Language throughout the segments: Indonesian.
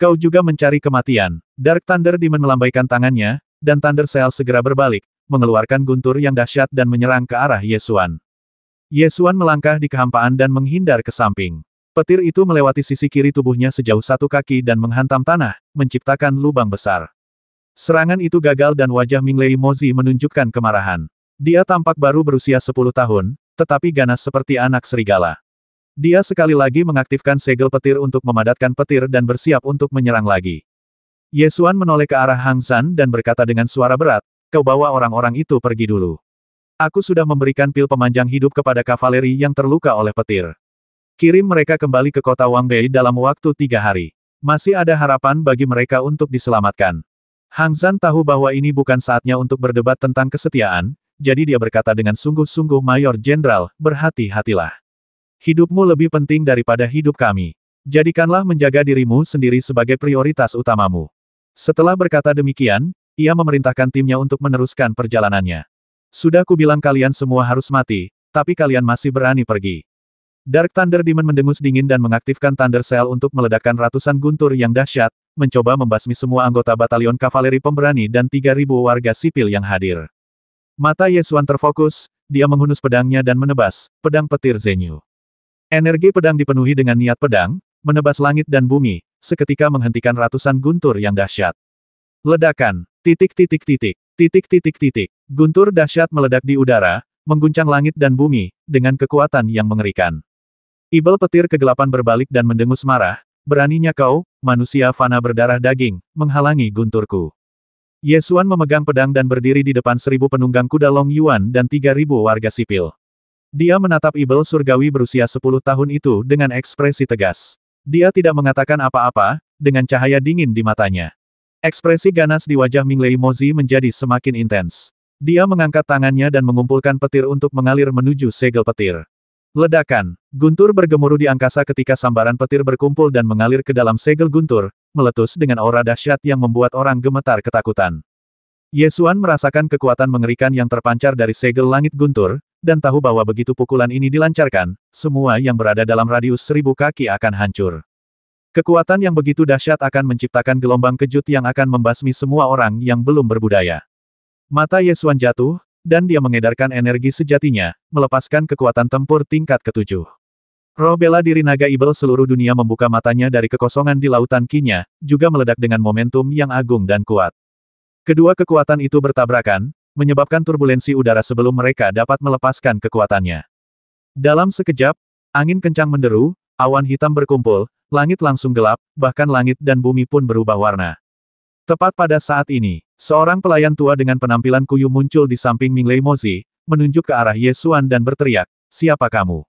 Kau juga mencari kematian. Dark Thunder Demon melambaikan tangannya, dan Thunder Cell segera berbalik, mengeluarkan guntur yang dahsyat dan menyerang ke arah Ye Xuan. Ye Xuan melangkah di kehampaan dan menghindar ke samping. Petir itu melewati sisi kiri tubuhnya sejauh 1 kaki dan menghantam tanah, menciptakan lubang besar. Serangan itu gagal dan wajah Minglei Mozi menunjukkan kemarahan. Dia tampak baru berusia 10 tahun, tetapi ganas seperti anak serigala. Dia sekali lagi mengaktifkan segel petir untuk memadatkan petir dan bersiap untuk menyerang lagi. Ye Xuan menoleh ke arah Hang Zhan dan berkata dengan suara berat, "Kau bawa orang-orang itu pergi dulu. Aku sudah memberikan pil pemanjang hidup kepada kavaleri yang terluka oleh petir. Kirim mereka kembali ke kota Wang Bei dalam waktu 3 hari. Masih ada harapan bagi mereka untuk diselamatkan." Hang Zhan tahu bahwa ini bukan saatnya untuk berdebat tentang kesetiaan, jadi dia berkata dengan sungguh-sungguh, "Mayor Jenderal, berhati-hatilah. Hidupmu lebih penting daripada hidup kami. Jadikanlah menjaga dirimu sendiri sebagai prioritas utamamu." Setelah berkata demikian, ia memerintahkan timnya untuk meneruskan perjalanannya. "Sudah kubilang kalian semua harus mati, tapi kalian masih berani pergi." Dark Thunder Demon mendengus dingin dan mengaktifkan Thunder Cell untuk meledakkan ratusan guntur yang dahsyat, mencoba membasmi semua anggota batalion kavaleri pemberani dan 3.000 warga sipil yang hadir. Mata Ye Xuan terfokus, dia menghunus pedangnya dan menebas, pedang petir Zenyu. Energi pedang dipenuhi dengan niat pedang, menebas langit dan bumi, seketika menghentikan ratusan guntur yang dahsyat. Ledakan, titik. Guntur dahsyat meledak di udara, mengguncang langit dan bumi, dengan kekuatan yang mengerikan. Ibel petir kegelapan berbalik dan mendengus marah, "Beraninya kau, manusia fana berdarah daging, menghalangi gunturku." Ye Xuan memegang pedang dan berdiri di depan 1.000 penunggang kuda Long Yuan dan 3.000 warga sipil. Dia menatap Ibel surgawi berusia 10 tahun itu dengan ekspresi tegas. Dia tidak mengatakan apa-apa, dengan cahaya dingin di matanya. Ekspresi ganas di wajah Minglei Mozi menjadi semakin intens. Dia mengangkat tangannya dan mengumpulkan petir untuk mengalir menuju segel petir. Ledakan, guntur bergemuruh di angkasa ketika sambaran petir berkumpul dan mengalir ke dalam segel guntur, meletus dengan aura dahsyat yang membuat orang gemetar ketakutan. Ye Xuan merasakan kekuatan mengerikan yang terpancar dari segel langit guntur, dan tahu bahwa begitu pukulan ini dilancarkan, semua yang berada dalam radius 1.000 kaki akan hancur. Kekuatan yang begitu dahsyat akan menciptakan gelombang kejut yang akan membasmi semua orang yang belum berbudaya. Mata Ye Xuan jatuh, dan dia mengedarkan energi sejatinya, melepaskan kekuatan tempur tingkat ke-7. Roh bela diri naga Ibel seluruh dunia membuka matanya dari kekosongan di lautan Qi-nya, juga meledak dengan momentum yang agung dan kuat. Kedua kekuatan itu bertabrakan, menyebabkan turbulensi udara sebelum mereka dapat melepaskan kekuatannya. Dalam sekejap, angin kencang menderu, awan hitam berkumpul, langit langsung gelap, bahkan langit dan bumi pun berubah warna. Tepat pada saat ini, seorang pelayan tua dengan penampilan kuyu muncul di samping Minglei Mozi, menunjuk ke arah Ye Xuan dan berteriak, "Siapa kamu?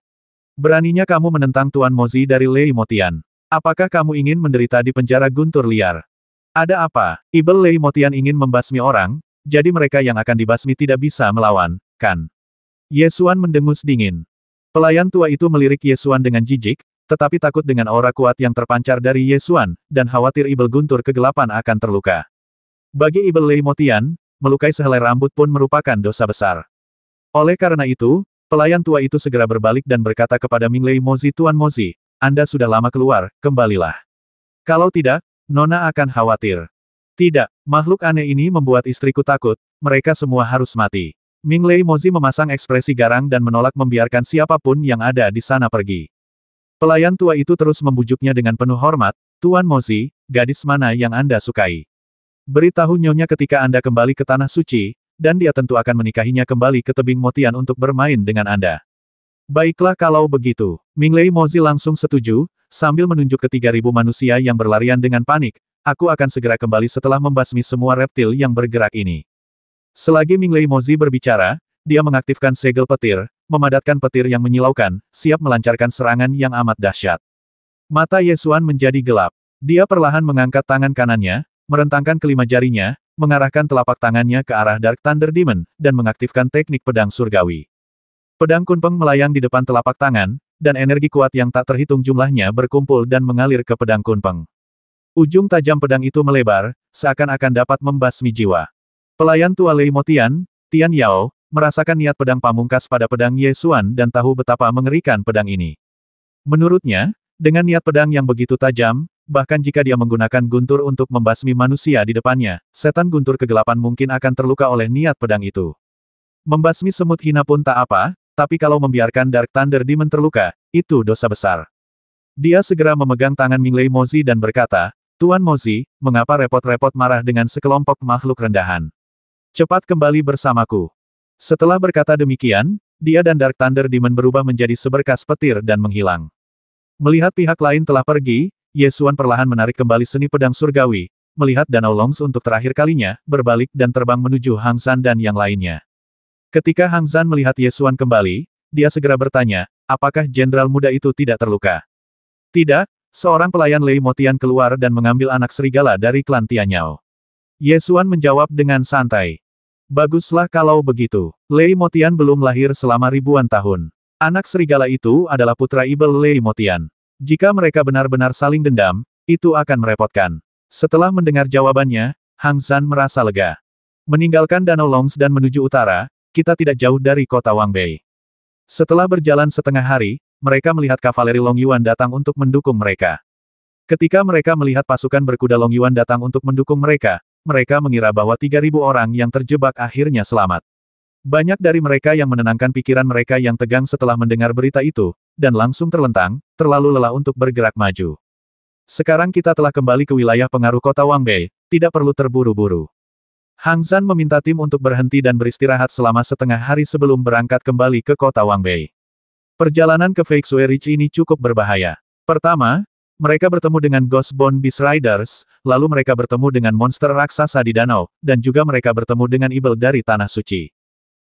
Beraninya kamu menentang Tuan Mozi dari Lei Motian? Apakah kamu ingin menderita di penjara guntur liar? Ada apa? Ibel Lei Motian ingin membasmi orang, jadi mereka yang akan dibasmi tidak bisa melawan, kan?" Ye Xuan mendengus dingin. Pelayan tua itu melirik Ye Xuan dengan jijik, tetapi takut dengan aura kuat yang terpancar dari Ye Xuan, dan khawatir Ibel guntur kegelapan akan terluka. Bagi Ibel Lei Motian, melukai sehelai rambut pun merupakan dosa besar. Oleh karena itu, pelayan tua itu segera berbalik dan berkata kepada Minglei Mozi, "Tuan Mozi, Anda sudah lama keluar, kembalilah. Kalau tidak, Nona akan khawatir." "Tidak, makhluk aneh ini membuat istriku takut, mereka semua harus mati." Minglei Mozi memasang ekspresi garang dan menolak membiarkan siapapun yang ada di sana pergi. Pelayan tua itu terus membujuknya dengan penuh hormat, "Tuan Mozi, gadis mana yang Anda sukai? Beritahu nyonya ketika Anda kembali ke Tanah Suci, dan dia tentu akan menikahinya kembali ke tebing Motian untuk bermain dengan Anda." "Baiklah kalau begitu." Minglei Mozi langsung setuju, sambil menunjuk ke 3.000 manusia yang berlarian dengan panik, "Aku akan segera kembali setelah membasmi semua reptil yang bergerak ini." Selagi Minglei Mozi berbicara, dia mengaktifkan segel petir, memadatkan petir yang menyilaukan, siap melancarkan serangan yang amat dahsyat. Mata Ye Xuan menjadi gelap. Dia perlahan mengangkat tangan kanannya, merentangkan kelima jarinya, mengarahkan telapak tangannya ke arah Dark Thunder Demon, dan mengaktifkan teknik pedang surgawi. Pedang kunpeng melayang di depan telapak tangan, dan energi kuat yang tak terhitung jumlahnya berkumpul dan mengalir ke pedang kunpeng. Ujung tajam pedang itu melebar, seakan-akan dapat membasmi jiwa. Pelayan tua Lei Motian, Tian Yao, merasakan niat pedang pamungkas pada pedang Ye Xuan dan tahu betapa mengerikan pedang ini. Menurutnya, dengan niat pedang yang begitu tajam, bahkan jika dia menggunakan guntur untuk membasmi manusia di depannya, setan guntur kegelapan mungkin akan terluka oleh niat pedang itu. Membasmi semut hina pun tak apa, tapi kalau membiarkan Dark Thunder Demon terluka, itu dosa besar. Dia segera memegang tangan Minglei Mozi dan berkata, Tuan Mozi, mengapa repot-repot marah dengan sekelompok makhluk rendahan? Cepat kembali bersamaku. Setelah berkata demikian, dia dan Dark Thunder Demon berubah menjadi seberkas petir dan menghilang. Melihat pihak lain telah pergi, Ye Xuan perlahan menarik kembali seni pedang surgawi, melihat Danau Longs untuk terakhir kalinya, berbalik dan terbang menuju Hang Zhan dan yang lainnya. Ketika Hang Zhan melihat Ye Xuan kembali, dia segera bertanya, apakah jenderal muda itu tidak terluka? Tidak, seorang pelayan Lei Motian keluar dan mengambil anak serigala dari klan Tianyao. Ye Xuan menjawab dengan santai. Baguslah kalau begitu. Lei Motian belum lahir selama ribuan tahun. Anak serigala itu adalah putra Ibel Lei Motian. Jika mereka benar-benar saling dendam, itu akan merepotkan. Setelah mendengar jawabannya, Hang Zhan merasa lega. Meninggalkan Danau Longs dan menuju utara, kita tidak jauh dari kota Wangbei. Setelah berjalan setengah hari, mereka melihat kavaleri Long Yuan datang untuk mendukung mereka. Ketika mereka melihat pasukan berkuda Long Yuan datang untuk mendukung mereka mengira bahwa 3.000 orang yang terjebak akhirnya selamat. Banyak dari mereka yang menenangkan pikiran mereka yang tegang setelah mendengar berita itu, dan langsung terlentang, terlalu lelah untuk bergerak maju. Sekarang kita telah kembali ke wilayah pengaruh kota Wangbei, tidak perlu terburu-buru. Hang Zhan meminta tim untuk berhenti dan beristirahat selama setengah hari sebelum berangkat kembali ke kota Wangbei. Perjalanan ke Feixue Ridge ini cukup berbahaya. Pertama, mereka bertemu dengan Ghostbone Beast Riders, lalu mereka bertemu dengan monster raksasa di danau, dan juga mereka bertemu dengan Ibel dari Tanah Suci.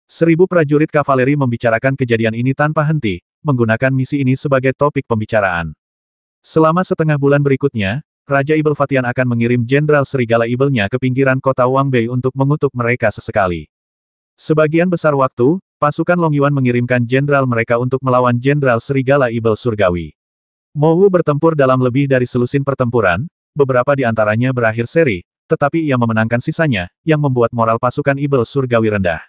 1000 prajurit kavaleri membicarakan kejadian ini tanpa henti, menggunakan misi ini sebagai topik pembicaraan. Selama setengah bulan berikutnya, Raja Ibel Fatian akan mengirim Jenderal Serigala Ibelnya ke pinggiran kota Wangbei untuk mengutuk mereka sesekali. Sebagian besar waktu, pasukan Long Yuan mengirimkan jenderal mereka untuk melawan Jenderal Serigala Ibel Surgawi. Mowu bertempur dalam lebih dari selusin pertempuran, beberapa di antaranya berakhir seri, tetapi ia memenangkan sisanya, yang membuat moral pasukan Ibel Surgawi rendah.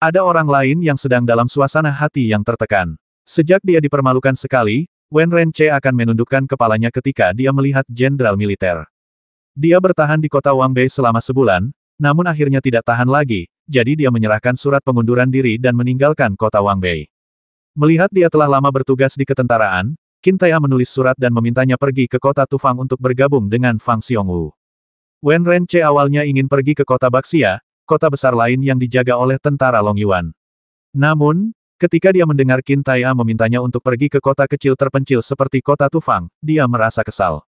Ada orang lain yang sedang dalam suasana hati yang tertekan. Sejak dia dipermalukan sekali, Wen Renche akan menundukkan kepalanya ketika dia melihat jenderal militer. Dia bertahan di kota Wangbei selama sebulan, namun akhirnya tidak tahan lagi, jadi dia menyerahkan surat pengunduran diri dan meninggalkan kota Wangbei. Melihat dia telah lama bertugas di ketentaraan, Qin Taya menulis surat dan memintanya pergi ke kota Tufang untuk bergabung dengan Fang Xiongwu. Wen Renche awalnya ingin pergi ke kota Baxia, kota besar lain yang dijaga oleh tentara Long Yuan. Namun, ketika dia mendengar Qin Taya memintanya untuk pergi ke kota kecil terpencil seperti kota Tufang, dia merasa kesal.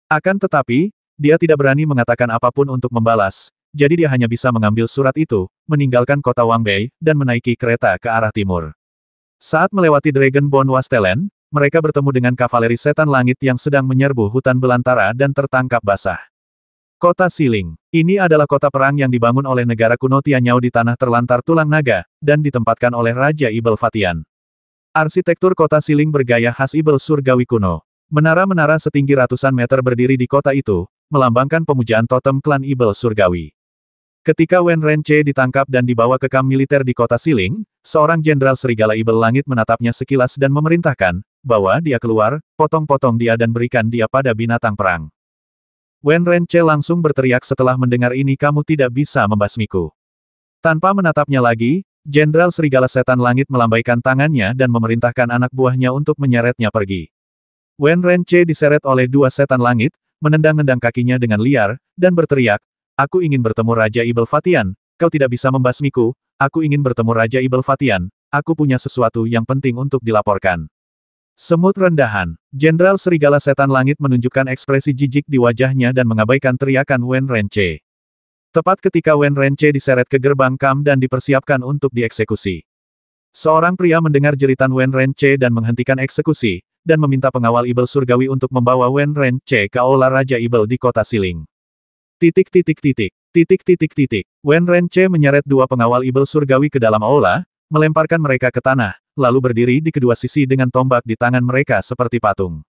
Akan tetapi, dia tidak berani mengatakan apapun untuk membalas, jadi dia hanya bisa mengambil surat itu, meninggalkan kota Wangbei, dan menaiki kereta ke arah timur. Saat melewati Dragon Bone Wastelen, mereka bertemu dengan kavaleri setan langit yang sedang menyerbu hutan belantara dan tertangkap basah. Kota Siling. Ini adalah kota perang yang dibangun oleh negara kuno Tianyao di tanah terlantar tulang naga, dan ditempatkan oleh Raja Ibel Fatian. Arsitektur kota Siling bergaya khas Ibel Surgawi kuno. Menara-menara setinggi ratusan meter berdiri di kota itu, melambangkan pemujaan totem klan Ibel Surgawi. Ketika Wen Renche ditangkap dan dibawa ke kamp militer di kota Siling, seorang jenderal serigala Ibel Langit menatapnya sekilas dan memerintahkan, bahwa dia keluar, potong-potong dia dan berikan dia pada binatang perang. Wen Renche langsung berteriak setelah mendengar ini, kamu tidak bisa membasmiku. Tanpa menatapnya lagi, Jenderal Serigala Setan Langit melambaikan tangannya dan memerintahkan anak buahnya untuk menyeretnya pergi. Wen Renche diseret oleh dua setan langit, menendang-nendang kakinya dengan liar, dan berteriak, aku ingin bertemu Raja Ibel Fatian, kau tidak bisa membasmiku, aku ingin bertemu Raja Ibel Fatian, aku punya sesuatu yang penting untuk dilaporkan. Semut rendahan. Jenderal Serigala Setan Langit menunjukkan ekspresi jijik di wajahnya dan mengabaikan teriakan Wen Renche. Tepat ketika Wen Renche diseret ke gerbang kamp dan dipersiapkan untuk dieksekusi. Seorang pria mendengar jeritan Wen Renche dan menghentikan eksekusi, dan meminta pengawal Ibel Surgawi untuk membawa Wen Renche ke aula Raja Ibel di kota Siling. Wen Renche menyeret dua pengawal Ibel Surgawi ke dalam aula, melemparkan mereka ke tanah, lalu berdiri di kedua sisi dengan tombak di tangan mereka seperti patung.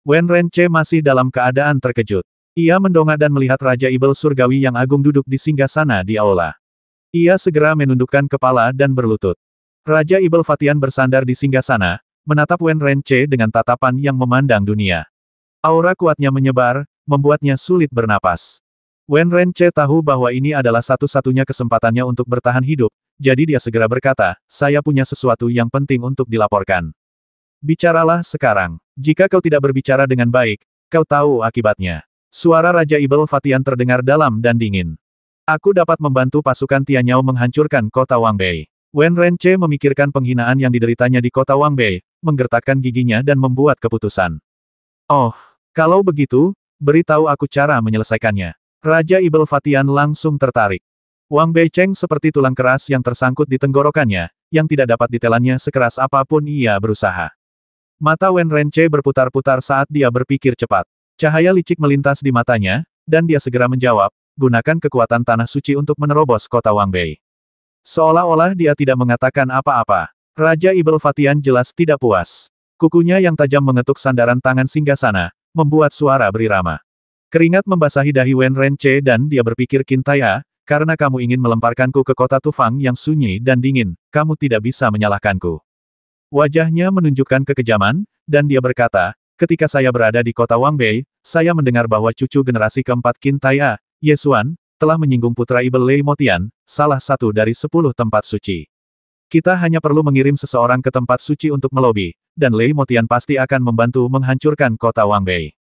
Wen Renche masih dalam keadaan terkejut. Ia mendongak dan melihat Raja Ibel Surgawi yang agung duduk di singgasana di aula. Ia segera menundukkan kepala dan berlutut. Raja Ibel Fatian bersandar di singgasana, menatap Wen Renche dengan tatapan yang memandang dunia. Aura kuatnya menyebar, membuatnya sulit bernapas. Wen Renche tahu bahwa ini adalah satu-satunya kesempatannya untuk bertahan hidup, jadi dia segera berkata, saya punya sesuatu yang penting untuk dilaporkan. Bicaralah sekarang. Jika kau tidak berbicara dengan baik, kau tahu akibatnya. Suara Raja Ibel Fatian terdengar dalam dan dingin. Aku dapat membantu pasukan Tianyao menghancurkan kota Wangbei. Wen Renche memikirkan penghinaan yang dideritanya di kota Wangbei, menggertakkan giginya dan membuat keputusan. Oh, kalau begitu, beritahu aku cara menyelesaikannya. Raja Ibel Fatian langsung tertarik. Wang Beicheng seperti tulang keras yang tersangkut di tenggorokannya, yang tidak dapat ditelannya sekeras apapun ia berusaha. Mata Wen Renche berputar-putar saat dia berpikir cepat. Cahaya licik melintas di matanya, dan dia segera menjawab, gunakan kekuatan tanah suci untuk menerobos kota Wangbei. Seolah-olah dia tidak mengatakan apa-apa. Raja Ibel Fatian jelas tidak puas. Kukunya yang tajam mengetuk sandaran tangan singgasana, membuat suara berirama. Keringat membasahi dahi Wen Renche dan dia berpikir Qintaya, karena kamu ingin melemparkanku ke kota Tufang yang sunyi dan dingin, kamu tidak bisa menyalahkanku. Wajahnya menunjukkan kekejaman, dan dia berkata, ketika saya berada di kota Wangbei, saya mendengar bahwa cucu generasi keempat Qintaya, Ye Xuan, telah menyinggung putra Ibel Lei Motian, salah satu dari 10 tempat suci. Kita hanya perlu mengirim seseorang ke tempat suci untuk melobi, dan Lei Motian pasti akan membantu menghancurkan kota Wangbei.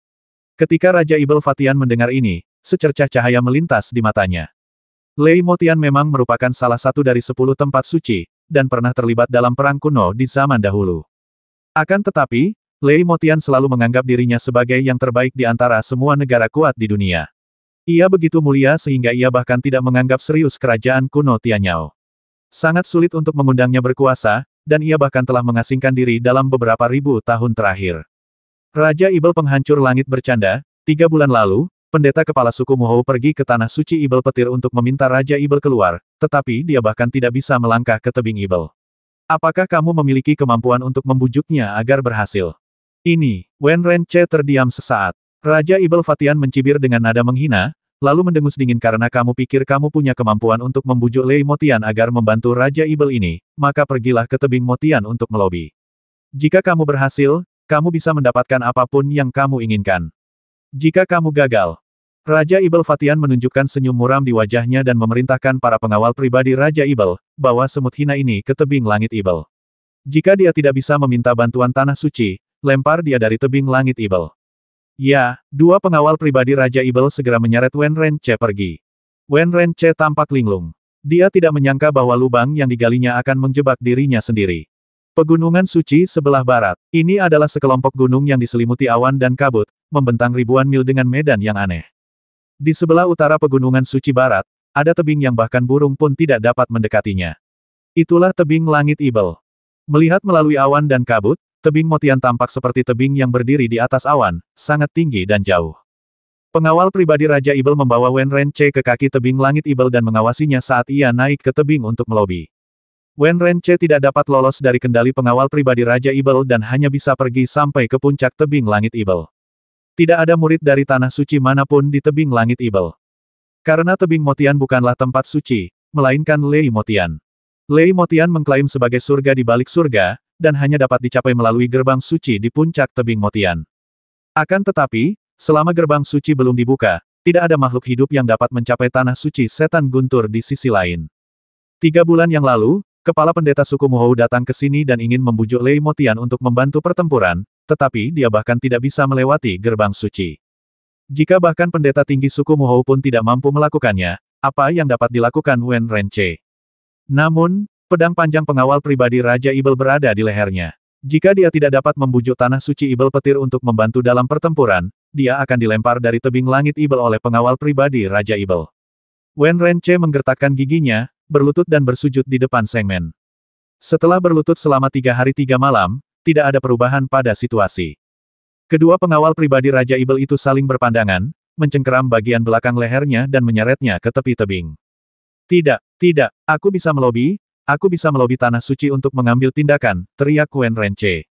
Ketika Raja Ibel Fatian mendengar ini, secercah cahaya melintas di matanya. Lei Motian memang merupakan salah satu dari 10 tempat suci, dan pernah terlibat dalam perang kuno di zaman dahulu. Akan tetapi, Lei Motian selalu menganggap dirinya sebagai yang terbaik di antara semua negara kuat di dunia. Ia begitu mulia sehingga ia bahkan tidak menganggap serius kerajaan kuno Tianyao. Sangat sulit untuk mengundangnya berkuasa, dan ia bahkan telah mengasingkan diri dalam beberapa ribu tahun terakhir. Raja Ibel Penghancur Langit bercanda, 3 bulan lalu, pendeta kepala suku Muhou pergi ke Tanah Suci Ibel Petir untuk meminta Raja Ibel keluar, tetapi dia bahkan tidak bisa melangkah ke tebing Ibel. Apakah kamu memiliki kemampuan untuk membujuknya agar berhasil? Ini, Wen Renche terdiam sesaat. Raja Ibel Fatian mencibir dengan nada menghina, lalu mendengus dingin karena kamu pikir kamu punya kemampuan untuk membujuk Lei Motian agar membantu Raja Ibel ini, maka pergilah ke tebing Motian untuk melobi. Jika kamu berhasil, kamu bisa mendapatkan apapun yang kamu inginkan. Jika kamu gagal, Raja Ibel Fatian menunjukkan senyum muram di wajahnya dan memerintahkan para pengawal pribadi Raja Ibel, bawa semut hina ini ke tebing langit Ibel. Jika dia tidak bisa meminta bantuan tanah suci, lempar dia dari tebing langit Ibel. Ya, 2 pengawal pribadi Raja Ibel segera menyeret Wen Renche pergi. Wen Renche tampak linglung. Dia tidak menyangka bahwa lubang yang digalinya akan menjebak dirinya sendiri. Pegunungan Suci sebelah barat. Ini adalah sekelompok gunung yang diselimuti awan dan kabut, membentang ribuan mil dengan medan yang aneh. Di sebelah utara Pegunungan Suci Barat, ada tebing yang bahkan burung pun tidak dapat mendekatinya. Itulah tebing langit Ibel. Melihat melalui awan dan kabut, tebing Motian tampak seperti tebing yang berdiri di atas awan, sangat tinggi dan jauh. Pengawal pribadi Raja Ibel membawa Wen Renche ke kaki tebing langit Ibel dan mengawasinya saat ia naik ke tebing untuk melobi. Wen Renche tidak dapat lolos dari kendali pengawal pribadi Raja Ibel dan hanya bisa pergi sampai ke puncak tebing langit Ibel. Tidak ada murid dari tanah suci manapun di tebing langit Ibel. Karena tebing Motian bukanlah tempat suci, melainkan Lei Motian. Lei Motian mengklaim sebagai surga di balik surga, dan hanya dapat dicapai melalui gerbang suci di puncak tebing Motian. Akan tetapi, selama gerbang suci belum dibuka, tidak ada makhluk hidup yang dapat mencapai tanah suci setan guntur di sisi lain. 3 bulan yang lalu, Kepala pendeta suku Muhou datang ke sini dan ingin membujuk Lei Motian untuk membantu pertempuran, tetapi dia bahkan tidak bisa melewati gerbang suci. Jika bahkan pendeta tinggi suku Muhou pun tidak mampu melakukannya, apa yang dapat dilakukan Wen Renche? Namun, pedang panjang pengawal pribadi Raja Ibel berada di lehernya. Jika dia tidak dapat membujuk tanah suci Ibel Petir untuk membantu dalam pertempuran, dia akan dilempar dari tebing langit Ibel oleh pengawal pribadi Raja Ibel. Wen Renche menggertakkan giginya, berlutut dan bersujud di depan Sengmen. Setelah berlutut selama 3 hari 3 malam, tidak ada perubahan pada situasi. Kedua pengawal pribadi Raja Ibel itu saling berpandangan, mencengkeram bagian belakang lehernya dan menyeretnya ke tepi tebing. Tidak, aku bisa melobi tanah suci untuk mengambil tindakan, teriak Wen Renche.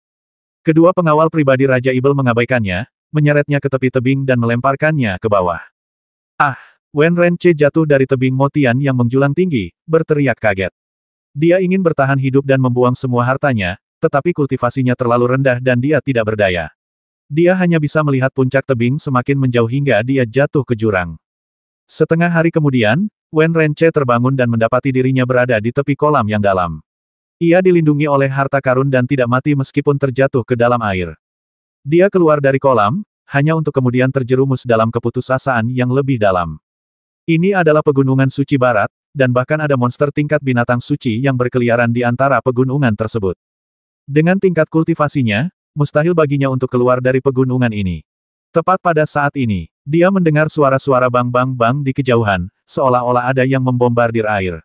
Kedua pengawal pribadi Raja Ibel mengabaikannya, menyeretnya ke tepi tebing dan melemparkannya ke bawah. Ah! Wen Renche jatuh dari tebing Motian yang menjulang tinggi, berteriak kaget. Dia ingin bertahan hidup dan membuang semua hartanya, tetapi kultivasinya terlalu rendah dan dia tidak berdaya. Dia hanya bisa melihat puncak tebing semakin menjauh hingga dia jatuh ke jurang. Setengah hari kemudian, Wen Renche terbangun dan mendapati dirinya berada di tepi kolam yang dalam. Ia dilindungi oleh harta karun dan tidak mati meskipun terjatuh ke dalam air. Dia keluar dari kolam, hanya untuk kemudian terjerumus dalam keputusasaan yang lebih dalam. Ini adalah pegunungan suci barat, dan bahkan ada monster tingkat binatang suci yang berkeliaran di antara pegunungan tersebut. Dengan tingkat kultivasinya, mustahil baginya untuk keluar dari pegunungan ini. Tepat pada saat ini, dia mendengar suara-suara bang-bang-bang di kejauhan, seolah-olah ada yang membombardir air.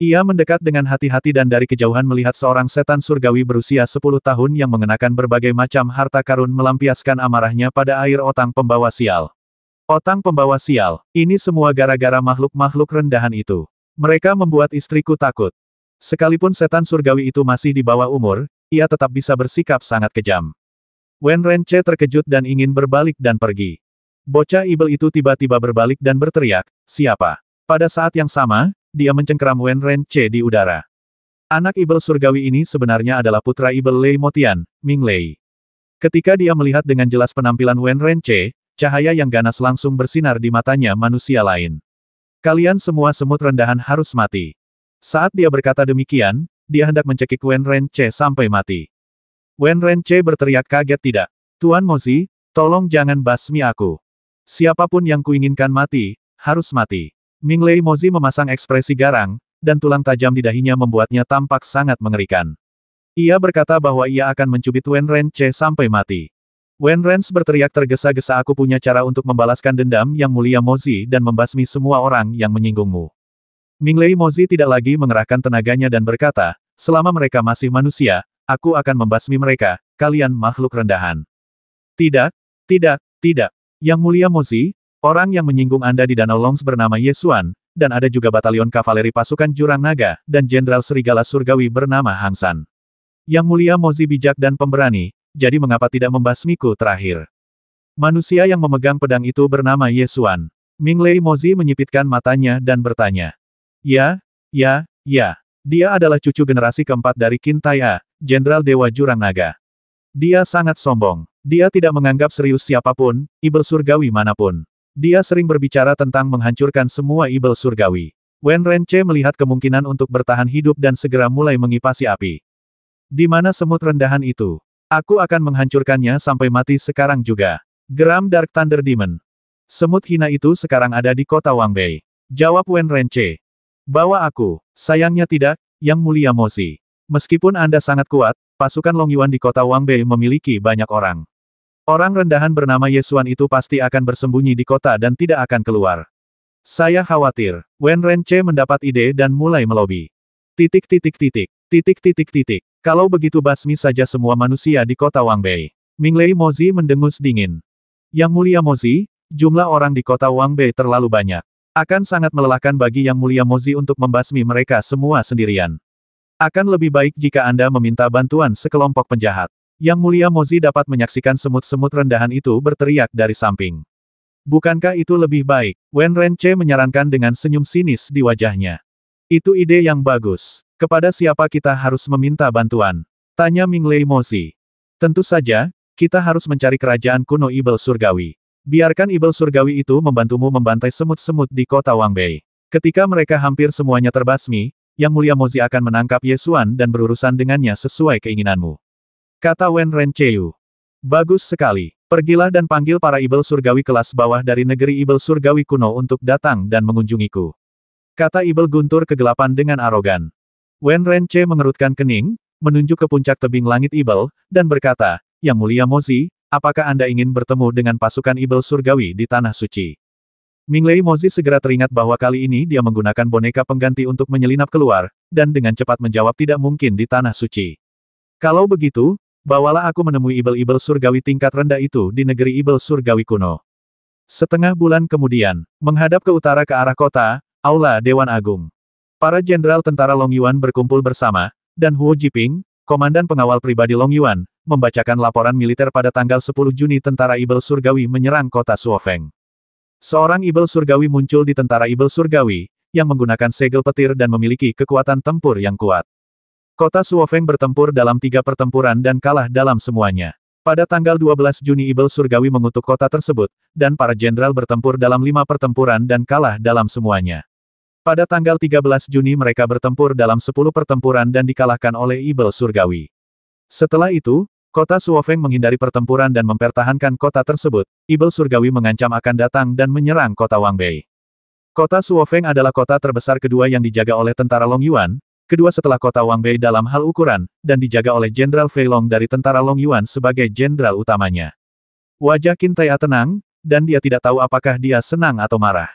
Ia mendekat dengan hati-hati dan dari kejauhan melihat seorang setan surgawi berusia 10 tahun yang mengenakan berbagai macam harta karun melampiaskan amarahnya pada air otang pembawa sial. Otang pembawa sial, ini semua gara-gara makhluk-makhluk rendahan itu. Mereka membuat istriku takut. Sekalipun setan surgawi itu masih di bawah umur, ia tetap bisa bersikap sangat kejam. Wen Renche terkejut dan ingin berbalik dan pergi. Bocah ibel itu tiba-tiba berbalik dan berteriak, "Siapa?" Pada saat yang sama, dia mencengkeram Wen Renche di udara. Anak ibel surgawi ini sebenarnya adalah putra ibel Lei Motian, Ming Lei. Ketika dia melihat dengan jelas penampilan Wen Renche, cahaya yang ganas langsung bersinar di matanya manusia lain. "Kalian semua semut rendahan harus mati." Saat dia berkata demikian, dia hendak mencekik Wen Renche sampai mati. Wen Renche berteriak kaget, "Tidak. Tuan Mozi, tolong jangan basmi aku. Siapapun yang kuinginkan mati, harus mati." Ming Lei Mozi memasang ekspresi garang, dan tulang tajam di dahinya membuatnya tampak sangat mengerikan. Ia berkata bahwa ia akan mencubit Wen Renche sampai mati. Wen Rens berteriak tergesa-gesa, "Aku punya cara untuk membalaskan dendam yang mulia Mozi dan membasmi semua orang yang menyinggungmu." Ming Lei Mozi tidak lagi mengerahkan tenaganya dan berkata, "Selama mereka masih manusia, aku akan membasmi mereka, kalian makhluk rendahan." "Tidak, tidak, tidak. Yang mulia Mozi, orang yang menyinggung Anda di Danau Longs bernama Ye Xuan, dan ada juga batalion kavaleri pasukan Jurang Naga, dan Jenderal Serigala Surgawi bernama Hang San. Yang mulia Mozi bijak dan pemberani, jadi mengapa tidak membasmiku terakhir?" Manusia yang memegang pedang itu bernama Ye Xuan. Ming Lei Mozi menyipitkan matanya dan bertanya. "Ya, ya, ya. Dia adalah cucu generasi keempat dari Qin Tai-a, Jenderal Dewa Jurang Naga. Dia sangat sombong. Dia tidak menganggap serius siapapun, ibel surgawi manapun. Dia sering berbicara tentang menghancurkan semua ibel surgawi." Wen Renche melihat kemungkinan untuk bertahan hidup dan segera mulai mengipasi api. "Di mana semut rendahan itu? Aku akan menghancurkannya sampai mati sekarang juga." Geram Dark Thunder Demon. "Semut hina itu sekarang ada di kota Wangbei," jawab Wen Renche. "Bawa aku." "Sayangnya tidak, Yang mulia Mozi. Meskipun Anda sangat kuat, pasukan Long Yuan di kota Wangbei memiliki banyak orang. Orang rendahan bernama Ye Xuan itu pasti akan bersembunyi di kota dan tidak akan keluar. Saya khawatir." Wen Renche mendapat ide dan mulai melobi. Titik titik titik. Titik titik titik. "Kalau begitu basmi saja semua manusia di kota Wangbei." Ming Lei Mozi mendengus dingin. "Yang mulia Mozi, jumlah orang di kota Wangbei terlalu banyak. Akan sangat melelahkan bagi Yang mulia Mozi untuk membasmi mereka semua sendirian. Akan lebih baik jika Anda meminta bantuan sekelompok penjahat." Yang mulia Mozi dapat menyaksikan semut-semut rendahan itu berteriak dari samping. "Bukankah itu lebih baik?" Wen Renche menyarankan dengan senyum sinis di wajahnya. "Itu ide yang bagus. Kepada siapa kita harus meminta bantuan?" tanya Ming Lei Mozi. "Tentu saja, kita harus mencari kerajaan kuno ibel surgawi. Biarkan ibel surgawi itu membantumu membantai semut-semut di kota Wangbei. Ketika mereka hampir semuanya terbasmi, Yang mulia Mozi akan menangkap Ye Xuan dan berurusan dengannya sesuai keinginanmu," kata Wen Renche. "Bagus sekali. Pergilah dan panggil para ibel surgawi kelas bawah dari negeri ibel surgawi kuno untuk datang dan mengunjungiku," kata ibel guntur kegelapan dengan arogan. Wen Renche mengerutkan kening, menunjuk ke puncak tebing langit ibel, dan berkata, "Yang mulia Mozi, apakah Anda ingin bertemu dengan pasukan ibel surgawi di Tanah Suci?" Ming Lei Mozi segera teringat bahwa kali ini dia menggunakan boneka pengganti untuk menyelinap keluar, dan dengan cepat menjawab, "Tidak mungkin di Tanah Suci. Kalau begitu, bawalah aku menemui ibel-ibel surgawi tingkat rendah itu di negeri ibel surgawi kuno." Setengah bulan kemudian, menghadap ke utara ke arah kota, Aula Dewan Agung. Para jenderal tentara Long Yuan berkumpul bersama, dan Huo Jiping, komandan pengawal pribadi Long Yuan, membacakan laporan militer pada tanggal 10 Juni tentara ibel surgawi menyerang kota Suofeng. Seorang ibel surgawi muncul di tentara ibel surgawi, yang menggunakan segel petir dan memiliki kekuatan tempur yang kuat. Kota Suofeng bertempur dalam 3 pertempuran dan kalah dalam semuanya. Pada tanggal 12 Juni Ibel Surgawi mengutuk kota tersebut, dan para jenderal bertempur dalam 5 pertempuran dan kalah dalam semuanya. Pada tanggal 13 Juni mereka bertempur dalam 10 pertempuran dan dikalahkan oleh Ibel Surgawi. Setelah itu, kota Suofeng menghindari pertempuran dan mempertahankan kota tersebut. Ibel Surgawi mengancam akan datang dan menyerang kota Wangbei. Kota Suofeng adalah kota terbesar kedua yang dijaga oleh tentara Long Yuan, kedua setelah kota Wangbei dalam hal ukuran, dan dijaga oleh Jenderal Fei Long dari tentara Long Yuan sebagai jenderal utamanya. Wajah Qin Tai'a tenang, dan dia tidak tahu apakah dia senang atau marah.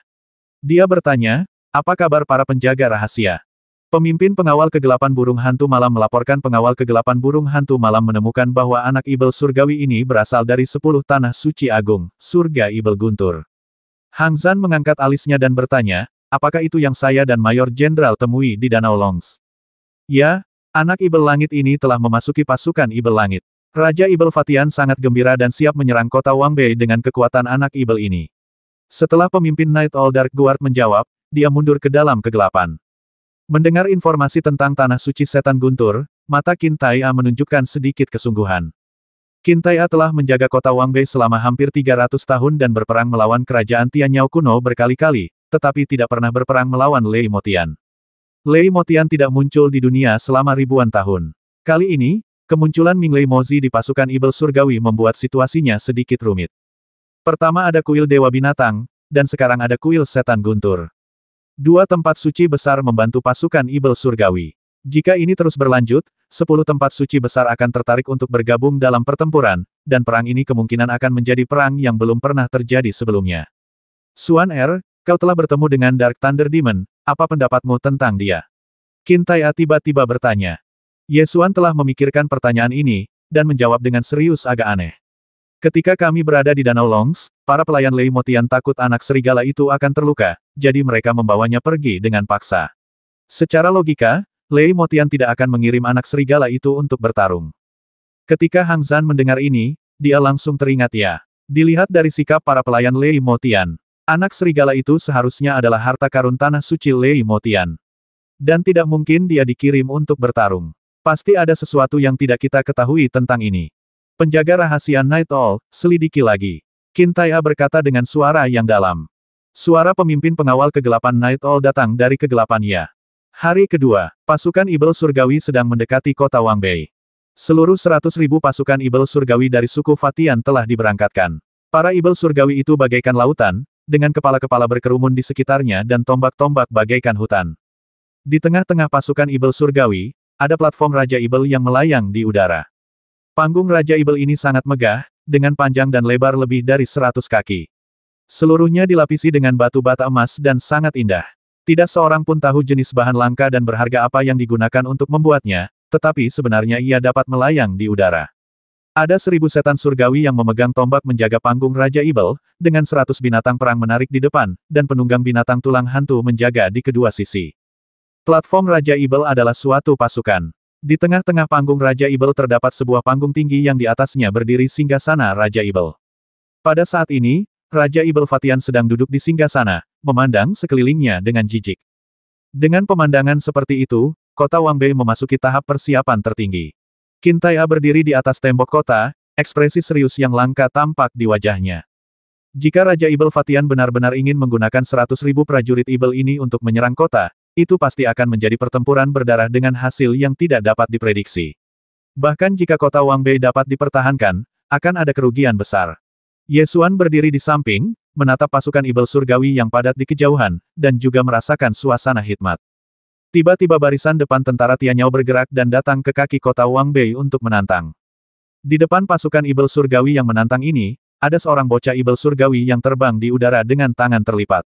Dia bertanya, apa kabar para penjaga rahasia? Pemimpin pengawal kegelapan burung hantu malam melaporkan pengawal kegelapan burung hantu malam menemukan bahwa anak Ibel Surgawi ini berasal dari 10 tanah suci agung, surga Ibel Guntur. Hang Zhan mengangkat alisnya dan bertanya, apakah itu yang saya dan Mayor Jenderal temui di Danau Longs? Ya, anak Ibel Langit ini telah memasuki pasukan Ibel Langit. Raja Ibel Fatian sangat gembira dan siap menyerang kota Wangbei dengan kekuatan anak Ibel ini. Setelah pemimpin Night Owl Dark Guard menjawab, dia mundur ke dalam kegelapan. Mendengar informasi tentang tanah suci setan guntur, mata Qin Tai'a menunjukkan sedikit kesungguhan. Qin Tai'a telah menjaga kota Wangbei selama hampir 300 tahun dan berperang melawan kerajaan Tianyao kuno berkali-kali, tetapi tidak pernah berperang melawan Lei Motian. Lei Motian tidak muncul di dunia selama ribuan tahun. Kali ini, kemunculan Ming Lei Mozi di pasukan Ibel Surgawi membuat situasinya sedikit rumit. Pertama ada kuil Dewa Binatang, dan sekarang ada kuil Setan Guntur. Dua tempat suci besar membantu pasukan Ibel Surgawi. Jika ini terus berlanjut, 10 tempat suci besar akan tertarik untuk bergabung dalam pertempuran, dan perang ini kemungkinan akan menjadi perang yang belum pernah terjadi sebelumnya. Xuan Er, kau telah bertemu dengan Dark Thunder Demon, apa pendapatmu tentang dia? Qin Tai'a tiba-tiba bertanya. Ye Xuan telah memikirkan pertanyaan ini, dan menjawab dengan serius agak aneh. Ketika kami berada di Danau Longs, para pelayan Lei Motian takut anak serigala itu akan terluka, jadi mereka membawanya pergi dengan paksa. Secara logika, Lei Motian tidak akan mengirim anak serigala itu untuk bertarung. Ketika Hang Zhan mendengar ini, dia langsung teringat ya. Dilihat dari sikap para pelayan Lei Motian, anak serigala itu seharusnya adalah harta karun tanah suci Lei Motian. Dan tidak mungkin dia dikirim untuk bertarung. Pasti ada sesuatu yang tidak kita ketahui tentang ini. Penjaga rahasia Night Owl, selidiki lagi. Qin Tai'a berkata dengan suara yang dalam. Suara pemimpin pengawal kegelapan Night Owl datang dari kegelapan ya. Hari kedua, pasukan Ibel Surgawi sedang mendekati kota Wangbei. Seluruh 100.000 pasukan Ibel Surgawi dari suku Fatian telah diberangkatkan. Para Ibel Surgawi itu bagaikan lautan, dengan kepala-kepala berkerumun di sekitarnya dan tombak-tombak bagaikan hutan. Di tengah-tengah pasukan Ibel Surgawi, ada platform Raja Ibel yang melayang di udara. Panggung Raja Ibel ini sangat megah, dengan panjang dan lebar lebih dari 100 kaki. Seluruhnya dilapisi dengan batu bata emas dan sangat indah. Tidak seorang pun tahu jenis bahan langka dan berharga apa yang digunakan untuk membuatnya, tetapi sebenarnya ia dapat melayang di udara. Ada 1000 setan surgawi yang memegang tombak menjaga panggung Raja Ibel, dengan 100 binatang perang menarik di depan, dan penunggang binatang tulang hantu menjaga di kedua sisi. Platform Raja Ibel adalah suatu pasukan. Di tengah-tengah panggung Raja Ibel terdapat sebuah panggung tinggi yang di atasnya berdiri singgasana Raja Ibel. Pada saat ini, Raja Ibel Fatian sedang duduk di singgasana, memandang sekelilingnya dengan jijik. Dengan pemandangan seperti itu, kota Wangbei memasuki tahap persiapan tertinggi. Qin Tai'a berdiri di atas tembok kota, ekspresi serius yang langka tampak di wajahnya. Jika Raja Ibel Fatian benar-benar ingin menggunakan 100.000 prajurit Ibel ini untuk menyerang kota, itu pasti akan menjadi pertempuran berdarah dengan hasil yang tidak dapat diprediksi. Bahkan jika kota Wangbei dapat dipertahankan, akan ada kerugian besar. Ye Xuan berdiri di samping, menatap pasukan Ibel Surgawi yang padat di kejauhan, dan juga merasakan suasana hikmat. Tiba-tiba barisan depan tentara Tianyao bergerak dan datang ke kaki kota Wangbei untuk menantang. Di depan pasukan Ibel Surgawi yang menantang ini, ada seorang bocah Ibel Surgawi yang terbang di udara dengan tangan terlipat.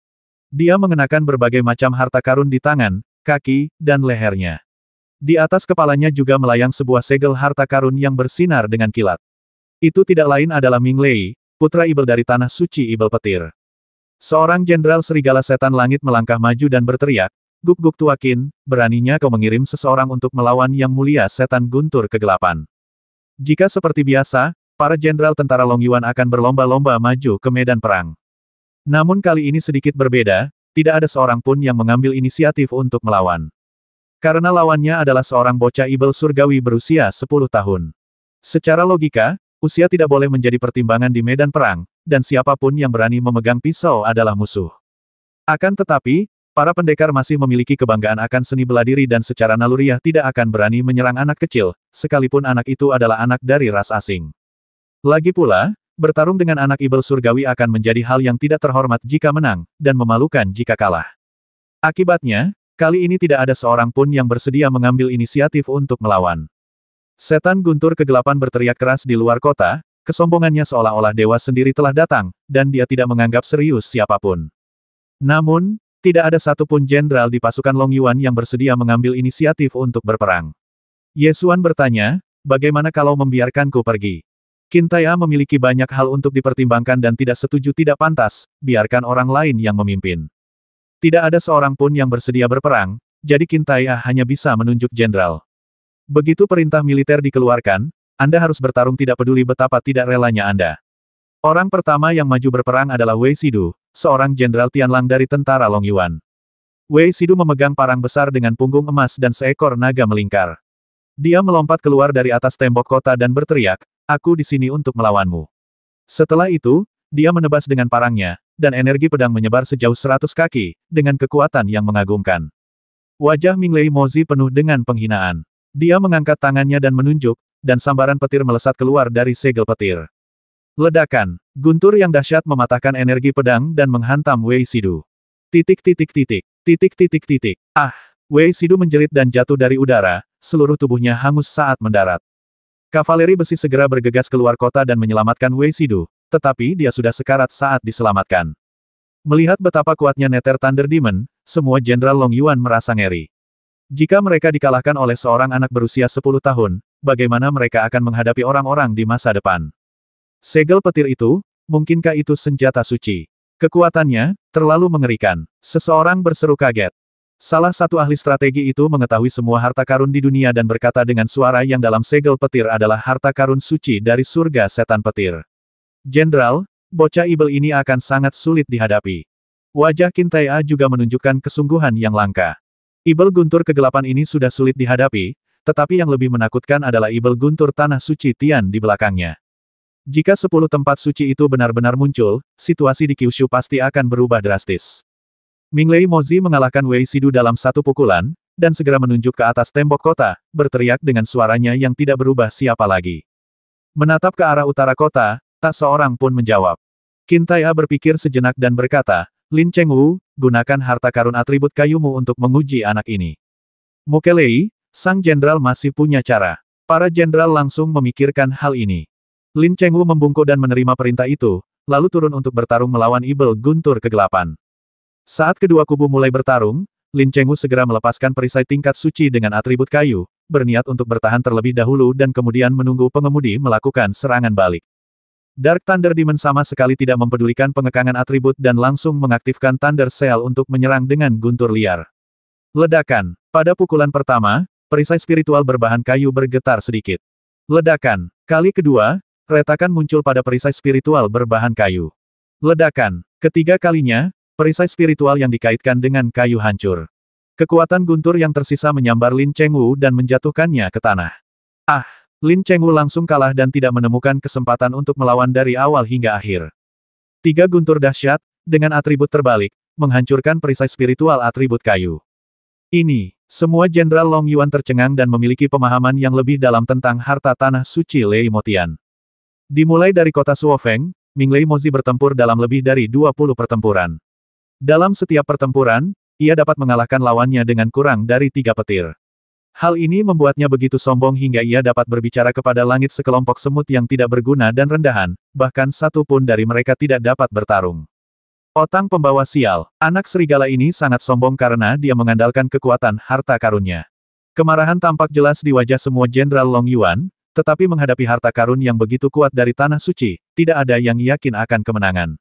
Dia mengenakan berbagai macam harta karun di tangan, kaki, dan lehernya. Di atas kepalanya juga melayang sebuah segel harta karun yang bersinar dengan kilat. Itu tidak lain adalah Ming Lei, putra Ibel dari tanah suci Ibel Petir. Seorang jenderal serigala setan langit melangkah maju dan berteriak, "Guk-guk tua Qin, beraninya kau mengirim seseorang untuk melawan yang mulia setan guntur kegelapan." Jika seperti biasa, para jenderal tentara Long Yuan akan berlomba-lomba maju ke medan perang. Namun kali ini sedikit berbeda, tidak ada seorang pun yang mengambil inisiatif untuk melawan. Karena lawannya adalah seorang bocah Ibel Surgawi berusia 10 tahun. Secara logika, Usia tidak boleh menjadi pertimbangan di medan perang, dan siapapun yang berani memegang pisau adalah musuh. Akan tetapi, para pendekar masih memiliki kebanggaan akan seni bela diri dan secara naluriah tidak akan berani menyerang anak kecil, sekalipun anak itu adalah anak dari ras asing. Lagi pula, bertarung dengan anak ibel surgawi akan menjadi hal yang tidak terhormat jika menang, dan memalukan jika kalah. Akibatnya, kali ini tidak ada seorang pun yang bersedia mengambil inisiatif untuk melawan. Setan guntur kegelapan berteriak keras di luar kota, kesombongannya seolah-olah dewa sendiri telah datang, dan dia tidak menganggap serius siapapun. Namun, tidak ada satupun jenderal di pasukan Long Yuan yang bersedia mengambil inisiatif untuk berperang. Ye Xuan bertanya, bagaimana kalau membiarkanku pergi? Qin Tai'a memiliki banyak hal untuk dipertimbangkan dan tidak setuju tidak pantas, biarkan orang lain yang memimpin. Tidak ada seorang pun yang bersedia berperang, jadi Qin Tai'a hanya bisa menunjuk jenderal. Begitu perintah militer dikeluarkan, Anda harus bertarung tidak peduli betapa tidak relanya Anda. Orang pertama yang maju berperang adalah Wei Sidu, seorang jenderal Tianlang dari tentara Long Yuan. Wei Sidu memegang parang besar dengan punggung emas dan seekor naga melingkar. Dia melompat keluar dari atas tembok kota dan berteriak, "Aku di sini untuk melawanmu." Setelah itu, dia menebas dengan parangnya, dan energi pedang menyebar sejauh 100 kaki, dengan kekuatan yang mengagumkan. Wajah Minglei Mozi penuh dengan penghinaan. Dia mengangkat tangannya dan menunjuk, dan sambaran petir melesat keluar dari segel petir. Ledakan, guntur yang dahsyat mematahkan energi pedang dan menghantam Wei Sidu. Titik. Ah! Wei Sidu menjerit dan jatuh dari udara, seluruh tubuhnya hangus saat mendarat. Kavaleri besi segera bergegas keluar kota dan menyelamatkan Wei Sidu, tetapi dia sudah sekarat saat diselamatkan. Melihat betapa kuatnya Nether Thunder Demon, semua jenderal Long Yuan merasa ngeri. Jika mereka dikalahkan oleh seorang anak berusia 10 tahun, bagaimana mereka akan menghadapi orang-orang di masa depan? Segel petir itu, mungkinkah itu senjata suci? Kekuatannya, terlalu mengerikan. Seseorang berseru kaget. Salah satu ahli strategi itu mengetahui semua harta karun di dunia dan berkata dengan suara yang dalam segel petir adalah harta karun suci dari surga setan petir. Jenderal, bocah ibel ini akan sangat sulit dihadapi. Wajah Qin Tai'a juga menunjukkan kesungguhan yang langka. Ibel guntur kegelapan ini sudah sulit dihadapi, tetapi yang lebih menakutkan adalah ibel guntur tanah suci Tian di belakangnya. Jika 10 tempat suci itu benar-benar muncul, situasi di Kyushu pasti akan berubah drastis. Minglei Mozi mengalahkan Wei Sidu dalam satu pukulan, dan segera menunjuk ke atas tembok kota, berteriak dengan suaranya yang tidak berubah siapa lagi. Menatap ke arah utara kota, tak seorang pun menjawab. Qin Tai'a berpikir sejenak dan berkata, Lin Chengwu, gunakan harta karun atribut kayumu untuk menguji anak ini. Mukelei, sang jenderal masih punya cara. Para jenderal langsung memikirkan hal ini. Lin Chengwu membungkuk dan menerima perintah itu, lalu turun untuk bertarung melawan ibel guntur kegelapan. Saat kedua kubu mulai bertarung, Lin Chengwu segera melepaskan perisai tingkat suci dengan atribut kayu, berniat untuk bertahan terlebih dahulu dan kemudian menunggu pengemudi melakukan serangan balik. Dark Thunder Demon sama sekali tidak mempedulikan pengekangan atribut dan langsung mengaktifkan Thunder Shell untuk menyerang dengan guntur liar. Ledakan. Pada pukulan pertama, perisai spiritual berbahan kayu bergetar sedikit. Ledakan. Kali kedua, retakan muncul pada perisai spiritual berbahan kayu. Ledakan. Ketiga kalinya, perisai spiritual yang dikaitkan dengan kayu hancur. Kekuatan guntur yang tersisa menyambar Lin Chengwu dan menjatuhkannya ke tanah. Ah! Lin Chengwu langsung kalah dan tidak menemukan kesempatan untuk melawan dari awal hingga akhir. 3 guntur dahsyat, dengan atribut terbalik, menghancurkan perisai spiritual atribut kayu. Ini, semua jenderal Long Yuan tercengang dan memiliki pemahaman yang lebih dalam tentang harta tanah suci Lei Motian. Dimulai dari kota Suofeng, Minglei Mozi bertempur dalam lebih dari 20 pertempuran. Dalam setiap pertempuran, ia dapat mengalahkan lawannya dengan kurang dari 3 petir. Hal ini membuatnya begitu sombong hingga ia dapat berbicara kepada langit sekelompok semut yang tidak berguna dan rendahan, bahkan satu pun dari mereka tidak dapat bertarung. Otang pembawa sial, anak serigala ini sangat sombong karena dia mengandalkan kekuatan harta karunnya. Kemarahan tampak jelas di wajah semua jenderal Long Yuan, tetapi menghadapi harta karun yang begitu kuat dari tanah suci, tidak ada yang yakin akan kemenangan.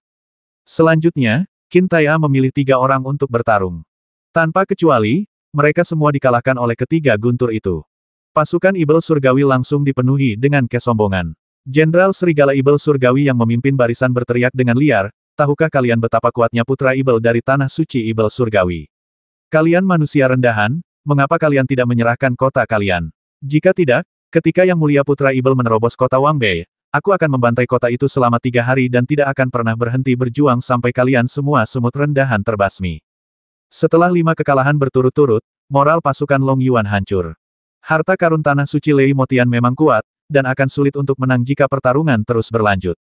Selanjutnya, Qin Tai'a memilih 3 orang untuk bertarung. Tanpa kecuali, mereka semua dikalahkan oleh ketiga guntur itu. Pasukan ibel surgawi langsung dipenuhi dengan kesombongan. Jenderal serigala ibel surgawi yang memimpin barisan berteriak dengan liar, tahukah kalian betapa kuatnya putra ibel dari tanah suci ibel surgawi? Kalian manusia rendahan, mengapa kalian tidak menyerahkan kota kalian? Jika tidak, ketika yang mulia putra ibel menerobos kota Wangbei, Aku akan membantai kota itu selama 3 hari dan tidak akan pernah berhenti berjuang sampai kalian semua semut rendahan terbasmi. Setelah 5 kekalahan berturut-turut, moral pasukan Long Yuan hancur. Harta karun tanah suci Lei Motian memang kuat, dan akan sulit untuk menang jika pertarungan terus berlanjut.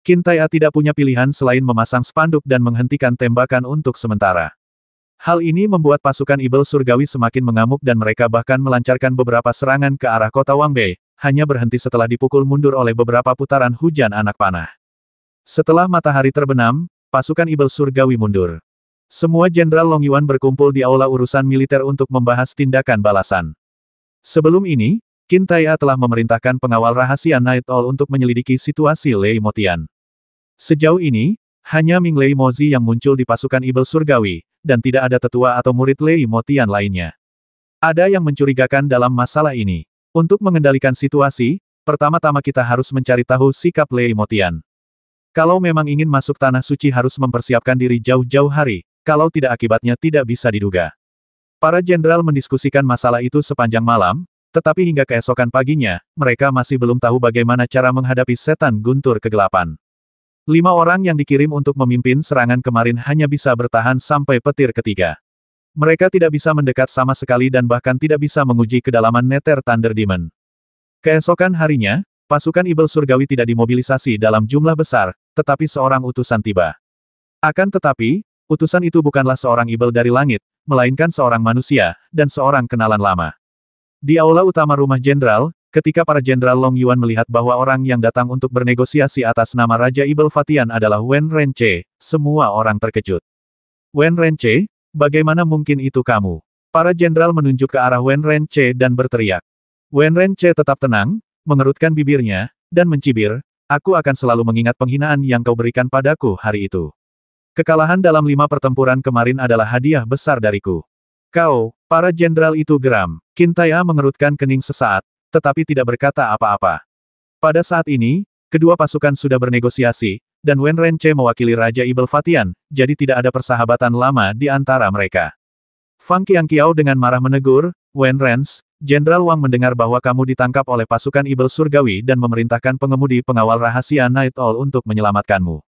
Qin Tai'e tidak punya pilihan selain memasang spanduk dan menghentikan tembakan untuk sementara. Hal ini membuat pasukan Ibel Surgawi semakin mengamuk dan mereka bahkan melancarkan beberapa serangan ke arah kota Wangbei, hanya berhenti setelah dipukul mundur oleh beberapa putaran hujan anak panah. Setelah matahari terbenam, pasukan Ibel Surgawi mundur. Semua Jenderal Long Yuan berkumpul di aula urusan militer untuk membahas tindakan balasan. Sebelum ini, Qin Tai'e telah memerintahkan pengawal rahasia Night Owl untuk menyelidiki situasi Lei Motian. Sejauh ini, hanya Ming Lei Mozi yang muncul di pasukan Ibel Surgawi, dan tidak ada tetua atau murid Lei Motian lainnya. Ada yang mencurigakan dalam masalah ini. Untuk mengendalikan situasi, pertama-tama kita harus mencari tahu sikap Lei Motian. Kalau memang ingin masuk tanah suci harus mempersiapkan diri jauh-jauh hari, kalau tidak akibatnya tidak bisa diduga. Para jenderal mendiskusikan masalah itu sepanjang malam, tetapi hingga keesokan paginya, mereka masih belum tahu bagaimana cara menghadapi setan guntur kegelapan. 5 orang yang dikirim untuk memimpin serangan kemarin hanya bisa bertahan sampai petir ketiga. Mereka tidak bisa mendekat sama sekali dan bahkan tidak bisa menguji kedalaman Nether Thunder Demon. Keesokan harinya, pasukan Ibel Surgawi tidak dimobilisasi dalam jumlah besar, tetapi seorang utusan tiba. Akan tetapi, utusan itu bukanlah seorang Ibel dari langit, melainkan seorang manusia, dan seorang kenalan lama. Di aula utama rumah jenderal, ketika para jenderal Long Yuan melihat bahwa orang yang datang untuk bernegosiasi atas nama Raja Ibel Fatian adalah Wen Renche, semua orang terkejut. Wen Renche, bagaimana mungkin itu kamu? Para jenderal menunjuk ke arah Wen Renche dan berteriak. Wen Renche tetap tenang, mengerutkan bibirnya, dan mencibir, aku akan selalu mengingat penghinaan yang kau berikan padaku hari itu. Kekalahan dalam 5 pertempuran kemarin adalah hadiah besar dariku. Kau, para jenderal itu geram. Qin Tai'e mengerutkan kening sesaat, tetapi tidak berkata apa-apa. Pada saat ini, kedua pasukan sudah bernegosiasi, dan Wen Renche mewakili Raja Ibel Fatian, jadi tidak ada persahabatan lama di antara mereka. Fang Qiangqiao dengan marah menegur, Wen Rens, Jenderal Wang mendengar bahwa kamu ditangkap oleh pasukan Ibel Surgawi dan memerintahkan pengemudi pengawal rahasia Night Owl untuk menyelamatkanmu.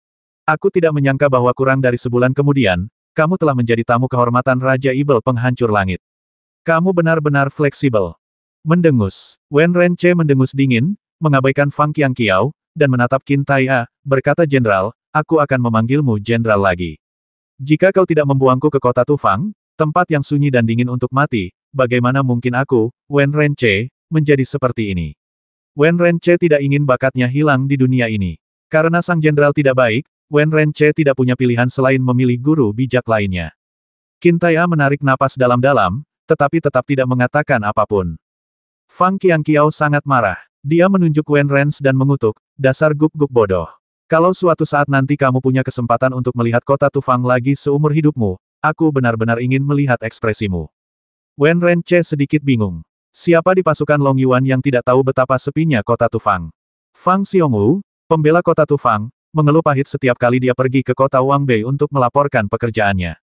Aku tidak menyangka bahwa kurang dari sebulan kemudian, kamu telah menjadi tamu kehormatan Raja Ibel Penghancur Langit. Kamu benar-benar fleksibel. Mendengus. Wen Renche mendengus dingin, mengabaikan Fang Qiangqiao, dan menatap Qin Tai'e, berkata Jenderal, aku akan memanggilmu Jenderal lagi. Jika kau tidak membuangku ke kota Tufang, tempat yang sunyi dan dingin untuk mati, bagaimana mungkin aku, Wen Renche, menjadi seperti ini? Wen Renche tidak ingin bakatnya hilang di dunia ini. Karena sang Jenderal tidak baik, Wen Renche tidak punya pilihan selain memilih guru bijak lainnya. Qin Tai'e menarik napas dalam-dalam, tetapi tetap tidak mengatakan apapun. Fang Qiangqiao sangat marah. Dia menunjuk Wen Rens dan mengutuk, dasar guk-guk bodoh. Kalau suatu saat nanti kamu punya kesempatan untuk melihat kota Tufang lagi seumur hidupmu, aku benar-benar ingin melihat ekspresimu. Wen Renche sedikit bingung. Siapa di pasukan Long Yuan yang tidak tahu betapa sepinya kota Tufang? Fang Xiongwu, pembela kota Tufang, mengeluh pahit setiap kali dia pergi ke kota Wangbei untuk melaporkan pekerjaannya.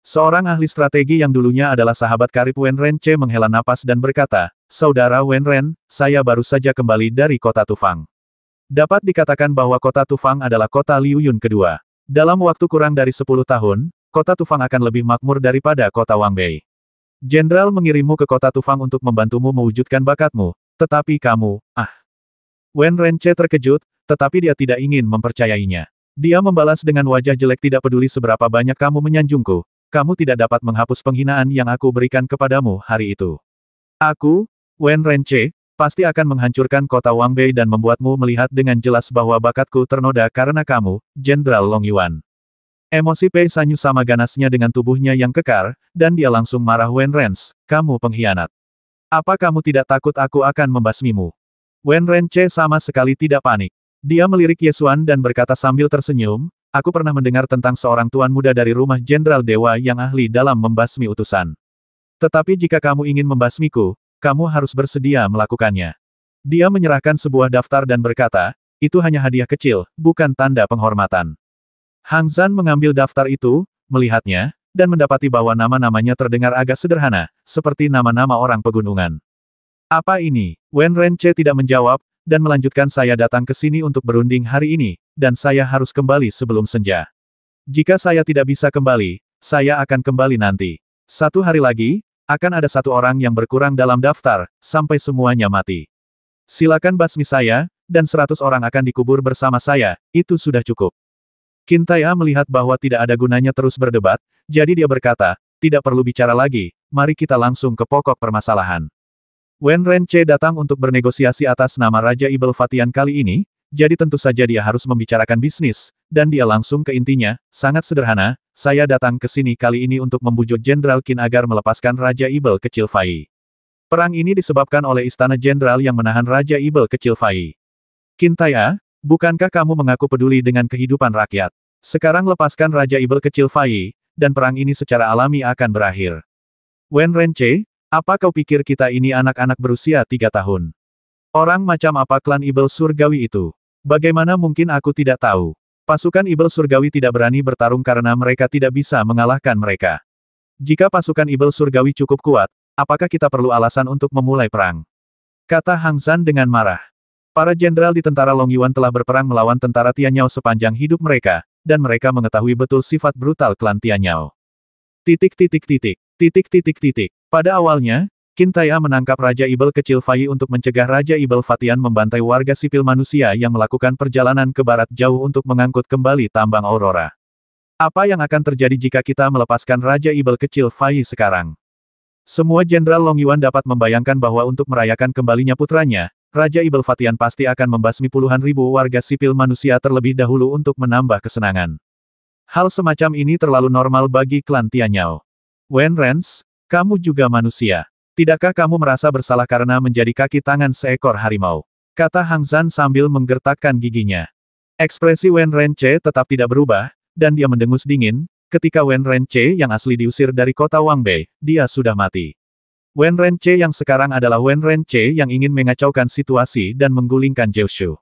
Seorang ahli strategi yang dulunya adalah sahabat karib Wen Renche menghela napas dan berkata, Saudara Wen Ren, saya baru saja kembali dari kota Tufang. Dapat dikatakan bahwa kota Tufang adalah kota Liu Yun kedua. Dalam waktu kurang dari 10 tahun, kota Tufang akan lebih makmur daripada kota Wangbei. Jenderal mengirimmu ke kota Tufang untuk membantumu mewujudkan bakatmu, tetapi kamu, Wen Renche terkejut, tetapi dia tidak ingin mempercayainya. Dia membalas dengan wajah jelek, tidak peduli seberapa banyak kamu menyanjungku. Kamu tidak dapat menghapus penghinaan yang aku berikan kepadamu hari itu. Aku, Wen Renche, pasti akan menghancurkan kota Wangbei dan membuatmu melihat dengan jelas bahwa bakatku ternoda karena kamu, Jenderal Long Yuan. Emosi Pei Sanyu sama ganasnya dengan tubuhnya yang kekar, dan dia langsung marah. Wen Rens, kamu pengkhianat. Apa kamu tidak takut aku akan membasmimu? Wen Renche sama sekali tidak panik. Dia melirik Yesuan dan berkata sambil tersenyum, aku pernah mendengar tentang seorang tuan muda dari rumah Jenderal Dewa yang ahli dalam membasmi utusan. Tetapi jika kamu ingin membasmiku, kamu harus bersedia melakukannya. Dia menyerahkan sebuah daftar dan berkata, itu hanya hadiah kecil, bukan tanda penghormatan. Hang Zhan mengambil daftar itu, melihatnya, dan mendapati bahwa nama-namanya terdengar agak sederhana, seperti nama-nama orang pegunungan. Apa ini? Wen Renche tidak menjawab, dan melanjutkan saya datang ke sini untuk berunding hari ini, dan saya harus kembali sebelum senja. Jika saya tidak bisa kembali, saya akan kembali nanti. 1 hari lagi, akan ada 1 orang yang berkurang dalam daftar, sampai semuanya mati. Silakan basmi saya, dan 100 orang akan dikubur bersama saya, itu sudah cukup. Qin Tai'e melihat bahwa tidak ada gunanya terus berdebat, jadi dia berkata, tidak perlu bicara lagi, mari kita langsung ke pokok permasalahan. Wen Renche datang untuk bernegosiasi atas nama Raja Ibel Fatian kali ini, jadi tentu saja dia harus membicarakan bisnis, dan dia langsung ke intinya, sangat sederhana, saya datang ke sini kali ini untuk membujuk Jenderal Qin agar melepaskan Raja Ibel kecil Fai. Perang ini disebabkan oleh Istana Jenderal yang menahan Raja Ibel kecil Fai. Qin Tai'e, bukankah kamu mengaku peduli dengan kehidupan rakyat? Sekarang lepaskan Raja Ibel kecil Fai, dan perang ini secara alami akan berakhir. Wen Renche, apa kau pikir kita ini anak-anak berusia 3 tahun? Orang macam apa klan Ibel Surgawi itu? Bagaimana mungkin aku tidak tahu? Pasukan Ibel Surgawi tidak berani bertarung karena mereka tidak bisa mengalahkan mereka. Jika pasukan Ibel Surgawi cukup kuat, apakah kita perlu alasan untuk memulai perang? Kata Hang Zhan dengan marah. Para jenderal di tentara Long Yuan telah berperang melawan tentara Tianyao sepanjang hidup mereka, dan mereka mengetahui betul sifat brutal klan Tianyao. Pada awalnya, Qin Tai'e menangkap Raja Ibel kecil Fai untuk mencegah Raja Ibel Fatian membantai warga sipil manusia yang melakukan perjalanan ke barat jauh untuk mengangkut kembali tambang Aurora. Apa yang akan terjadi jika kita melepaskan Raja Ibel kecil Fai sekarang? Semua jenderal Long Yuan dapat membayangkan bahwa untuk merayakan kembalinya putranya, Raja Ibel Fatian pasti akan membasmi puluhan ribu warga sipil manusia terlebih dahulu untuk menambah kesenangan. Hal semacam ini terlalu normal bagi klan Tianyao. Wen Rens, kamu juga manusia. Tidakkah kamu merasa bersalah karena menjadi kaki tangan seekor harimau? Kata Hang Zhan sambil menggertakkan giginya. Ekspresi Wen Renche tetap tidak berubah, dan dia mendengus dingin, ketika Wen Renche yang asli diusir dari kota Wangbei, dia sudah mati. Wen Renche yang sekarang adalah Wen Renche yang ingin mengacaukan situasi dan menggulingkan Jiushu.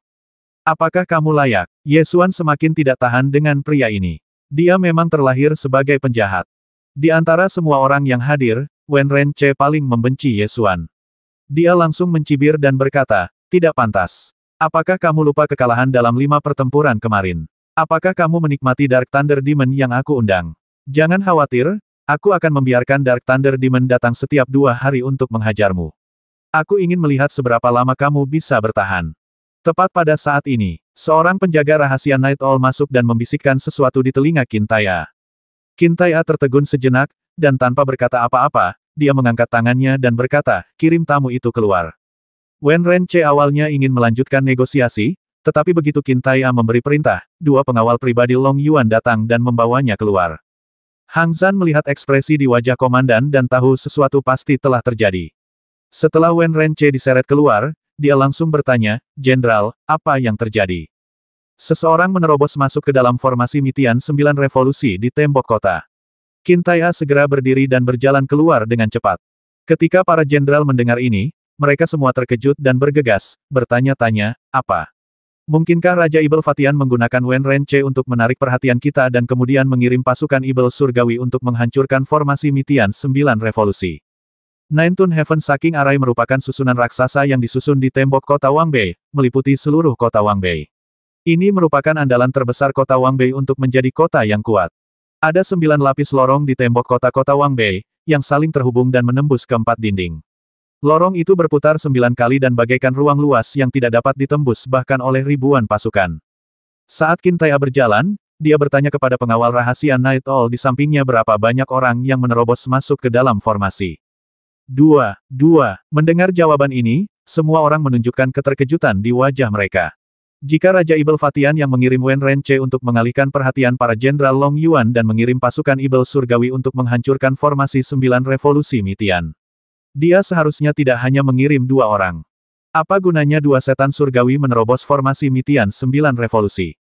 Apakah kamu layak? Ye Xuan semakin tidak tahan dengan pria ini. Dia memang terlahir sebagai penjahat. Di antara semua orang yang hadir, Wen Renche paling membenci Ye Xuan. Dia langsung mencibir dan berkata, tidak pantas. Apakah kamu lupa kekalahan dalam 5 pertempuran kemarin? Apakah kamu menikmati Dark Thunder Demon yang aku undang? Jangan khawatir, aku akan membiarkan Dark Thunder Demon datang setiap 2 hari untuk menghajarmu. Aku ingin melihat seberapa lama kamu bisa bertahan. Tepat pada saat ini, seorang penjaga rahasia Night Owl masuk dan membisikkan sesuatu di telinga Qin Tai'e. Qin Tai'e tertegun sejenak, dan tanpa berkata apa-apa, dia mengangkat tangannya dan berkata, kirim tamu itu keluar. Wen Renche awalnya ingin melanjutkan negosiasi, tetapi begitu Qin Tai'e memberi perintah, 2 pengawal pribadi Long Yuan datang dan membawanya keluar. Hang Zhan melihat ekspresi di wajah komandan dan tahu sesuatu pasti telah terjadi. Setelah Wen Renche diseret keluar, dia langsung bertanya, Jenderal, apa yang terjadi? Seseorang menerobos masuk ke dalam formasi Mitian 9 revolusi di tembok kota. Qin Tai'e segera berdiri dan berjalan keluar dengan cepat. Ketika para jenderal mendengar ini, mereka semua terkejut dan bergegas, bertanya-tanya, apa? Mungkinkah Raja Ibel Fatian menggunakan Wen Renche untuk menarik perhatian kita dan kemudian mengirim pasukan Ibel Surgawi untuk menghancurkan formasi Mitian 9 revolusi? Nine Tun Heaven Saking Arai merupakan susunan raksasa yang disusun di tembok kota Wangbei, meliputi seluruh kota Wangbei. Ini merupakan andalan terbesar kota Wangbei untuk menjadi kota yang kuat. Ada 9 lapis lorong di tembok kota-kota Wangbei, yang saling terhubung dan menembus ke 4 dinding. Lorong itu berputar 9 kali dan bagaikan ruang luas yang tidak dapat ditembus bahkan oleh ribuan pasukan. Saat Qin Tai'e berjalan, dia bertanya kepada pengawal rahasia Night Owl di sampingnya berapa banyak orang yang menerobos masuk ke dalam formasi. 2. Mendengar jawaban ini, semua orang menunjukkan keterkejutan di wajah mereka. Jika Raja Ibel Fatian yang mengirim Wen Renche untuk mengalihkan perhatian para jenderal Long Yuan dan mengirim pasukan Ibel Surgawi untuk menghancurkan formasi 9 revolusi Mitian. Dia seharusnya tidak hanya mengirim 2 orang. Apa gunanya 2 setan surgawi menerobos formasi Mitian 9 revolusi?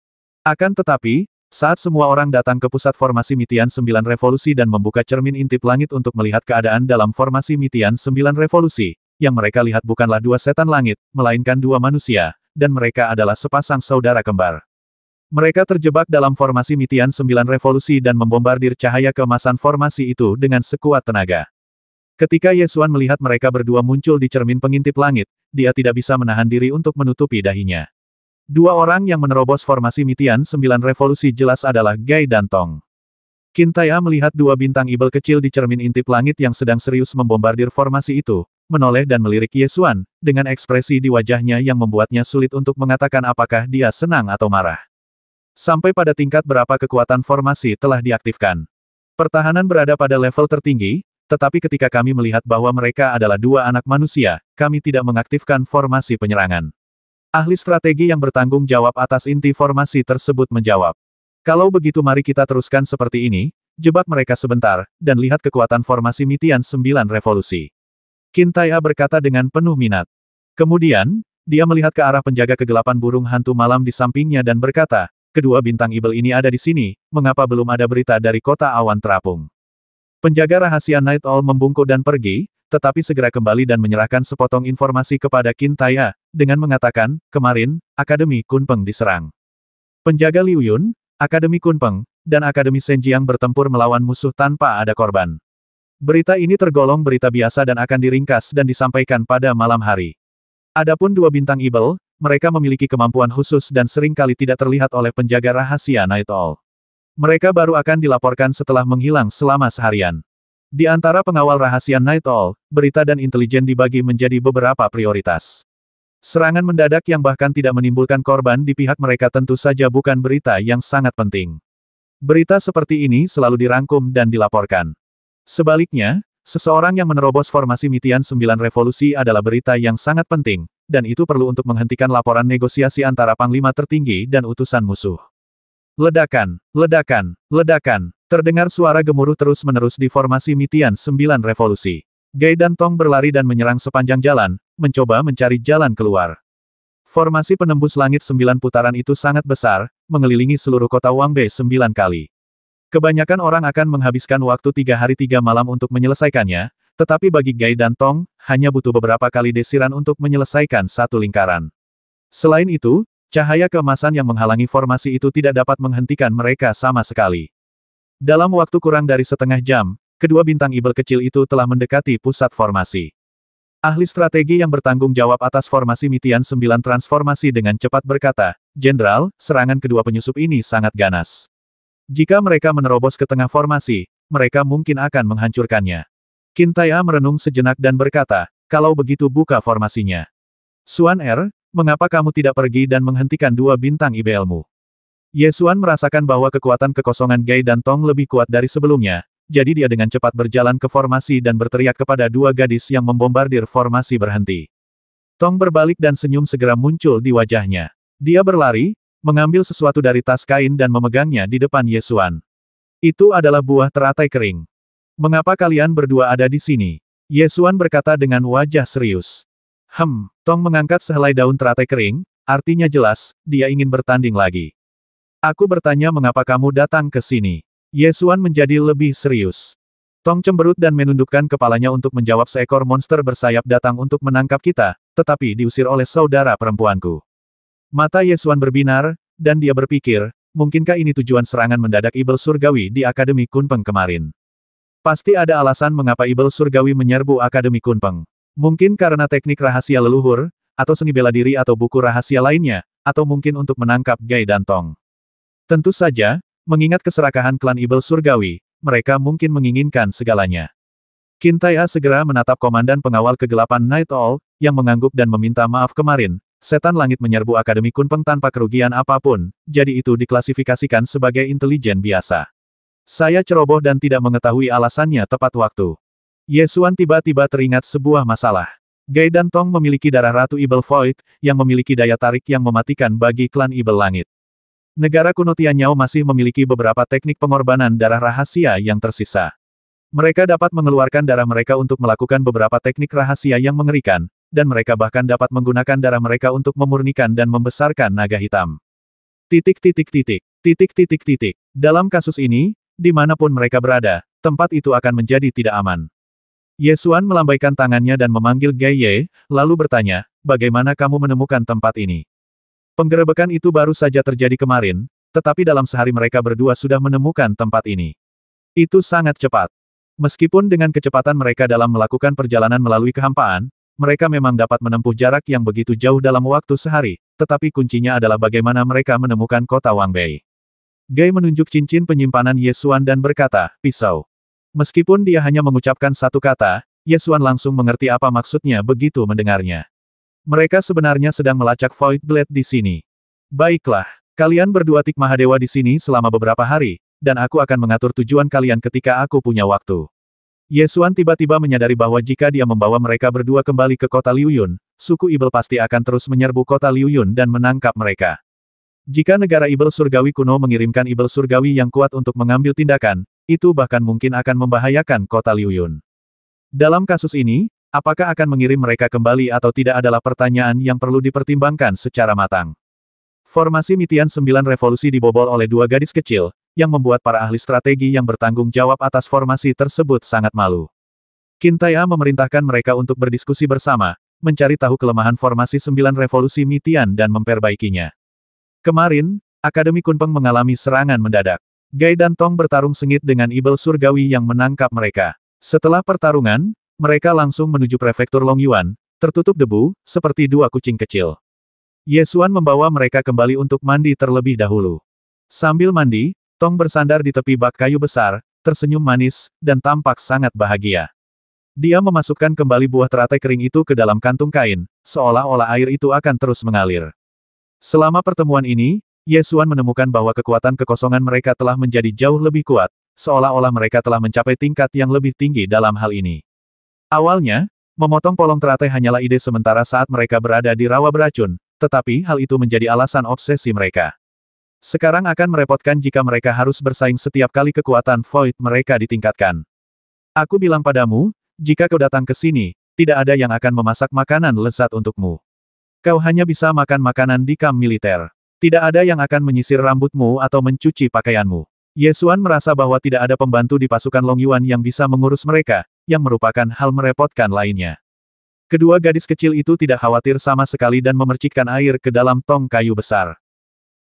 Akan tetapi, saat semua orang datang ke pusat formasi Mitian 9 revolusi dan membuka cermin intip langit untuk melihat keadaan dalam formasi Mitian 9 revolusi, yang mereka lihat bukanlah 2 setan langit, melainkan 2 manusia, dan mereka adalah sepasang saudara kembar. Mereka terjebak dalam formasi Mitian 9 revolusi dan membombardir cahaya keemasan formasi itu dengan sekuat tenaga. Ketika Yesuan melihat mereka berdua muncul di cermin pengintip langit, dia tidak bisa menahan diri untuk menutupi dahinya. Dua orang yang menerobos formasi Mitian 9 revolusi jelas adalah Gai dan Tong. Qin Tai'e melihat dua bintang ibel kecil di cermin intip langit yang sedang serius membombardir formasi itu, menoleh dan melirik Yesuan, dengan ekspresi di wajahnya yang membuatnya sulit untuk mengatakan apakah dia senang atau marah. Sampai pada tingkat berapa kekuatan formasi telah diaktifkan. Pertahanan berada pada level tertinggi, tetapi ketika kami melihat bahwa mereka adalah dua anak manusia, kami tidak mengaktifkan formasi penyerangan. Ahli strategi yang bertanggung jawab atas inti formasi tersebut menjawab. Kalau begitu mari kita teruskan seperti ini, jebak mereka sebentar, dan lihat kekuatan formasi Mitian 9 revolusi. Qin Tai'e berkata dengan penuh minat. Kemudian, dia melihat ke arah penjaga kegelapan burung hantu malam di sampingnya dan berkata, kedua bintang ibel ini ada di sini, mengapa belum ada berita dari kota awan terapung? Penjaga rahasia Night Owl membungkuk dan pergi, tetapi segera kembali dan menyerahkan sepotong informasi kepada Qin Tai'e, dengan mengatakan, kemarin, Akademi Kunpeng diserang. Penjaga Liu Yun, Akademi Kunpeng, dan Akademi Senjiang bertempur melawan musuh tanpa ada korban. Berita ini tergolong berita biasa dan akan diringkas dan disampaikan pada malam hari. Adapun dua bintang ibel, mereka memiliki kemampuan khusus dan seringkali tidak terlihat oleh penjaga rahasia Night Owl. Mereka baru akan dilaporkan setelah menghilang selama seharian. Di antara pengawal rahasia Night Owl, berita dan intelijen dibagi menjadi beberapa prioritas. Serangan mendadak yang bahkan tidak menimbulkan korban di pihak mereka tentu saja bukan berita yang sangat penting. Berita seperti ini selalu dirangkum dan dilaporkan. Sebaliknya, seseorang yang menerobos formasi Mitian 9 revolusi adalah berita yang sangat penting, dan itu perlu untuk menghentikan laporan negosiasi antara panglima tertinggi dan utusan musuh. Ledakan, ledakan, ledakan, terdengar suara gemuruh terus-menerus di formasi Mitian 9 revolusi. Gai dan Tong berlari dan menyerang sepanjang jalan, mencoba mencari jalan keluar. Formasi penembus langit 9 putaran itu sangat besar, mengelilingi seluruh kota Wangbei 9 kali. Kebanyakan orang akan menghabiskan waktu 3 hari 3 malam untuk menyelesaikannya, tetapi bagi Gai dan Tong, hanya butuh beberapa kali desiran untuk menyelesaikan satu lingkaran. Selain itu, cahaya keemasan yang menghalangi formasi itu tidak dapat menghentikan mereka sama sekali. Dalam waktu kurang dari setengah jam, kedua bintang ibel kecil itu telah mendekati pusat formasi. Ahli strategi yang bertanggung jawab atas formasi Mitian 9 transformasi dengan cepat berkata, Jenderal, serangan kedua penyusup ini sangat ganas. Jika mereka menerobos ke tengah formasi, mereka mungkin akan menghancurkannya. Qin Tai'e merenung sejenak dan berkata, kalau begitu buka formasinya. Xuan Er, mengapa kamu tidak pergi dan menghentikan dua bintang ibelmu? Yesuan merasakan bahwa kekuatan kekosongan Gai dan Tong lebih kuat dari sebelumnya, jadi dia dengan cepat berjalan ke formasi dan berteriak kepada dua gadis yang membombardir formasi berhenti. Tong berbalik dan senyum segera muncul di wajahnya. Dia berlari, mengambil sesuatu dari tas kain dan memegangnya di depan Yesuan. Itu adalah buah teratai kering. Mengapa kalian berdua ada di sini? Yesuan berkata dengan wajah serius. Tong mengangkat sehelai daun teratai kering, artinya jelas, dia ingin bertanding lagi. Aku bertanya mengapa kamu datang ke sini. Yesuan menjadi lebih serius. Tong cemberut dan menundukkan kepalanya untuk menjawab seekor monster bersayap datang untuk menangkap kita, tetapi diusir oleh saudara perempuanku. Mata Yesuan berbinar, dan dia berpikir, mungkinkah ini tujuan serangan mendadak ibel surgawi di Akademi Kunpeng kemarin? Pasti ada alasan mengapa ibel surgawi menyerbu Akademi Kunpeng. Mungkin karena teknik rahasia leluhur, atau seni bela diri atau buku rahasia lainnya, atau mungkin untuk menangkap Gai dan Tong. Tentu saja, mengingat keserakahan klan ibel surgawi, mereka mungkin menginginkan segalanya. Qin Tai'e segera menatap komandan pengawal kegelapan Night Owl, yang mengangguk dan meminta maaf kemarin. Setan langit menyerbu Akademi Kunpeng tanpa kerugian apapun, jadi itu diklasifikasikan sebagai intelijen biasa. Saya ceroboh dan tidak mengetahui alasannya tepat waktu. Yesuan tiba-tiba teringat sebuah masalah. Gai dan Tong memiliki darah Ratu Ibel Void, yang memiliki daya tarik yang mematikan bagi klan Ibel Langit. Negara kuno Tianyao masih memiliki beberapa teknik pengorbanan darah rahasia yang tersisa. Mereka dapat mengeluarkan darah mereka untuk melakukan beberapa teknik rahasia yang mengerikan, dan mereka bahkan dapat menggunakan darah mereka untuk memurnikan dan membesarkan naga hitam. Dalam kasus ini, dimanapun mereka berada, tempat itu akan menjadi tidak aman. Yesuan melambaikan tangannya dan memanggil Gai Ye, lalu bertanya, bagaimana kamu menemukan tempat ini? Penggerebekan itu baru saja terjadi kemarin, tetapi dalam sehari mereka berdua sudah menemukan tempat ini. Itu sangat cepat. Meskipun dengan kecepatan mereka dalam melakukan perjalanan melalui kehampaan, mereka memang dapat menempuh jarak yang begitu jauh dalam waktu sehari, tetapi kuncinya adalah bagaimana mereka menemukan kota Wangbei. Gai menunjuk cincin penyimpanan Ye Xuan dan berkata, pisau. Meskipun dia hanya mengucapkan satu kata, Ye Xuan langsung mengerti apa maksudnya begitu mendengarnya. Mereka sebenarnya sedang melacak Void Blade di sini. Baiklah, kalian berdua Tik Mahadewa di sini selama beberapa hari, dan aku akan mengatur tujuan kalian ketika aku punya waktu. Ye Xuan tiba-tiba menyadari bahwa jika dia membawa mereka berdua kembali ke kota Liu Yun, suku Ibel pasti akan terus menyerbu kota Liu Yun dan menangkap mereka. Jika negara Ibel Surgawi kuno mengirimkan Ibel Surgawi yang kuat untuk mengambil tindakan, itu bahkan mungkin akan membahayakan kota Liu Yun. Dalam kasus ini, apakah akan mengirim mereka kembali atau tidak adalah pertanyaan yang perlu dipertimbangkan secara matang. Formasi Mitian 9 Revolusi dibobol oleh dua gadis kecil, yang membuat para ahli strategi yang bertanggung jawab atas formasi tersebut sangat malu. Qin Tai'e memerintahkan mereka untuk berdiskusi bersama, mencari tahu kelemahan formasi 9 Revolusi Mitian dan memperbaikinya. Kemarin, Akademi Kunpeng mengalami serangan mendadak. Gai dan Tong bertarung sengit dengan Ibel Surgawi yang menangkap mereka. Setelah pertarungan, mereka langsung menuju prefektur Longyuan, tertutup debu, seperti dua kucing kecil. Ye Xuan membawa mereka kembali untuk mandi terlebih dahulu. Sambil mandi, Tong bersandar di tepi bak kayu besar, tersenyum manis, dan tampak sangat bahagia. Dia memasukkan kembali buah teratai kering itu ke dalam kantung kain, seolah-olah air itu akan terus mengalir. Selama pertemuan ini, Ye Xuan menemukan bahwa kekuatan kekosongan mereka telah menjadi jauh lebih kuat, seolah-olah mereka telah mencapai tingkat yang lebih tinggi dalam hal ini. Awalnya, memotong polong teratai hanyalah ide sementara saat mereka berada di rawa beracun, tetapi hal itu menjadi alasan obsesi mereka. Sekarang akan merepotkan jika mereka harus bersaing setiap kali kekuatan Void mereka ditingkatkan. Aku bilang padamu, jika kau datang ke sini, tidak ada yang akan memasak makanan lezat untukmu. Kau hanya bisa makan makanan di kamp militer. Tidak ada yang akan menyisir rambutmu atau mencuci pakaianmu. Ye Xuan merasa bahwa tidak ada pembantu di pasukan Longyuan yang bisa mengurus mereka, yang merupakan hal merepotkan lainnya. Kedua gadis kecil itu tidak khawatir sama sekali dan memercikkan air ke dalam tong kayu besar.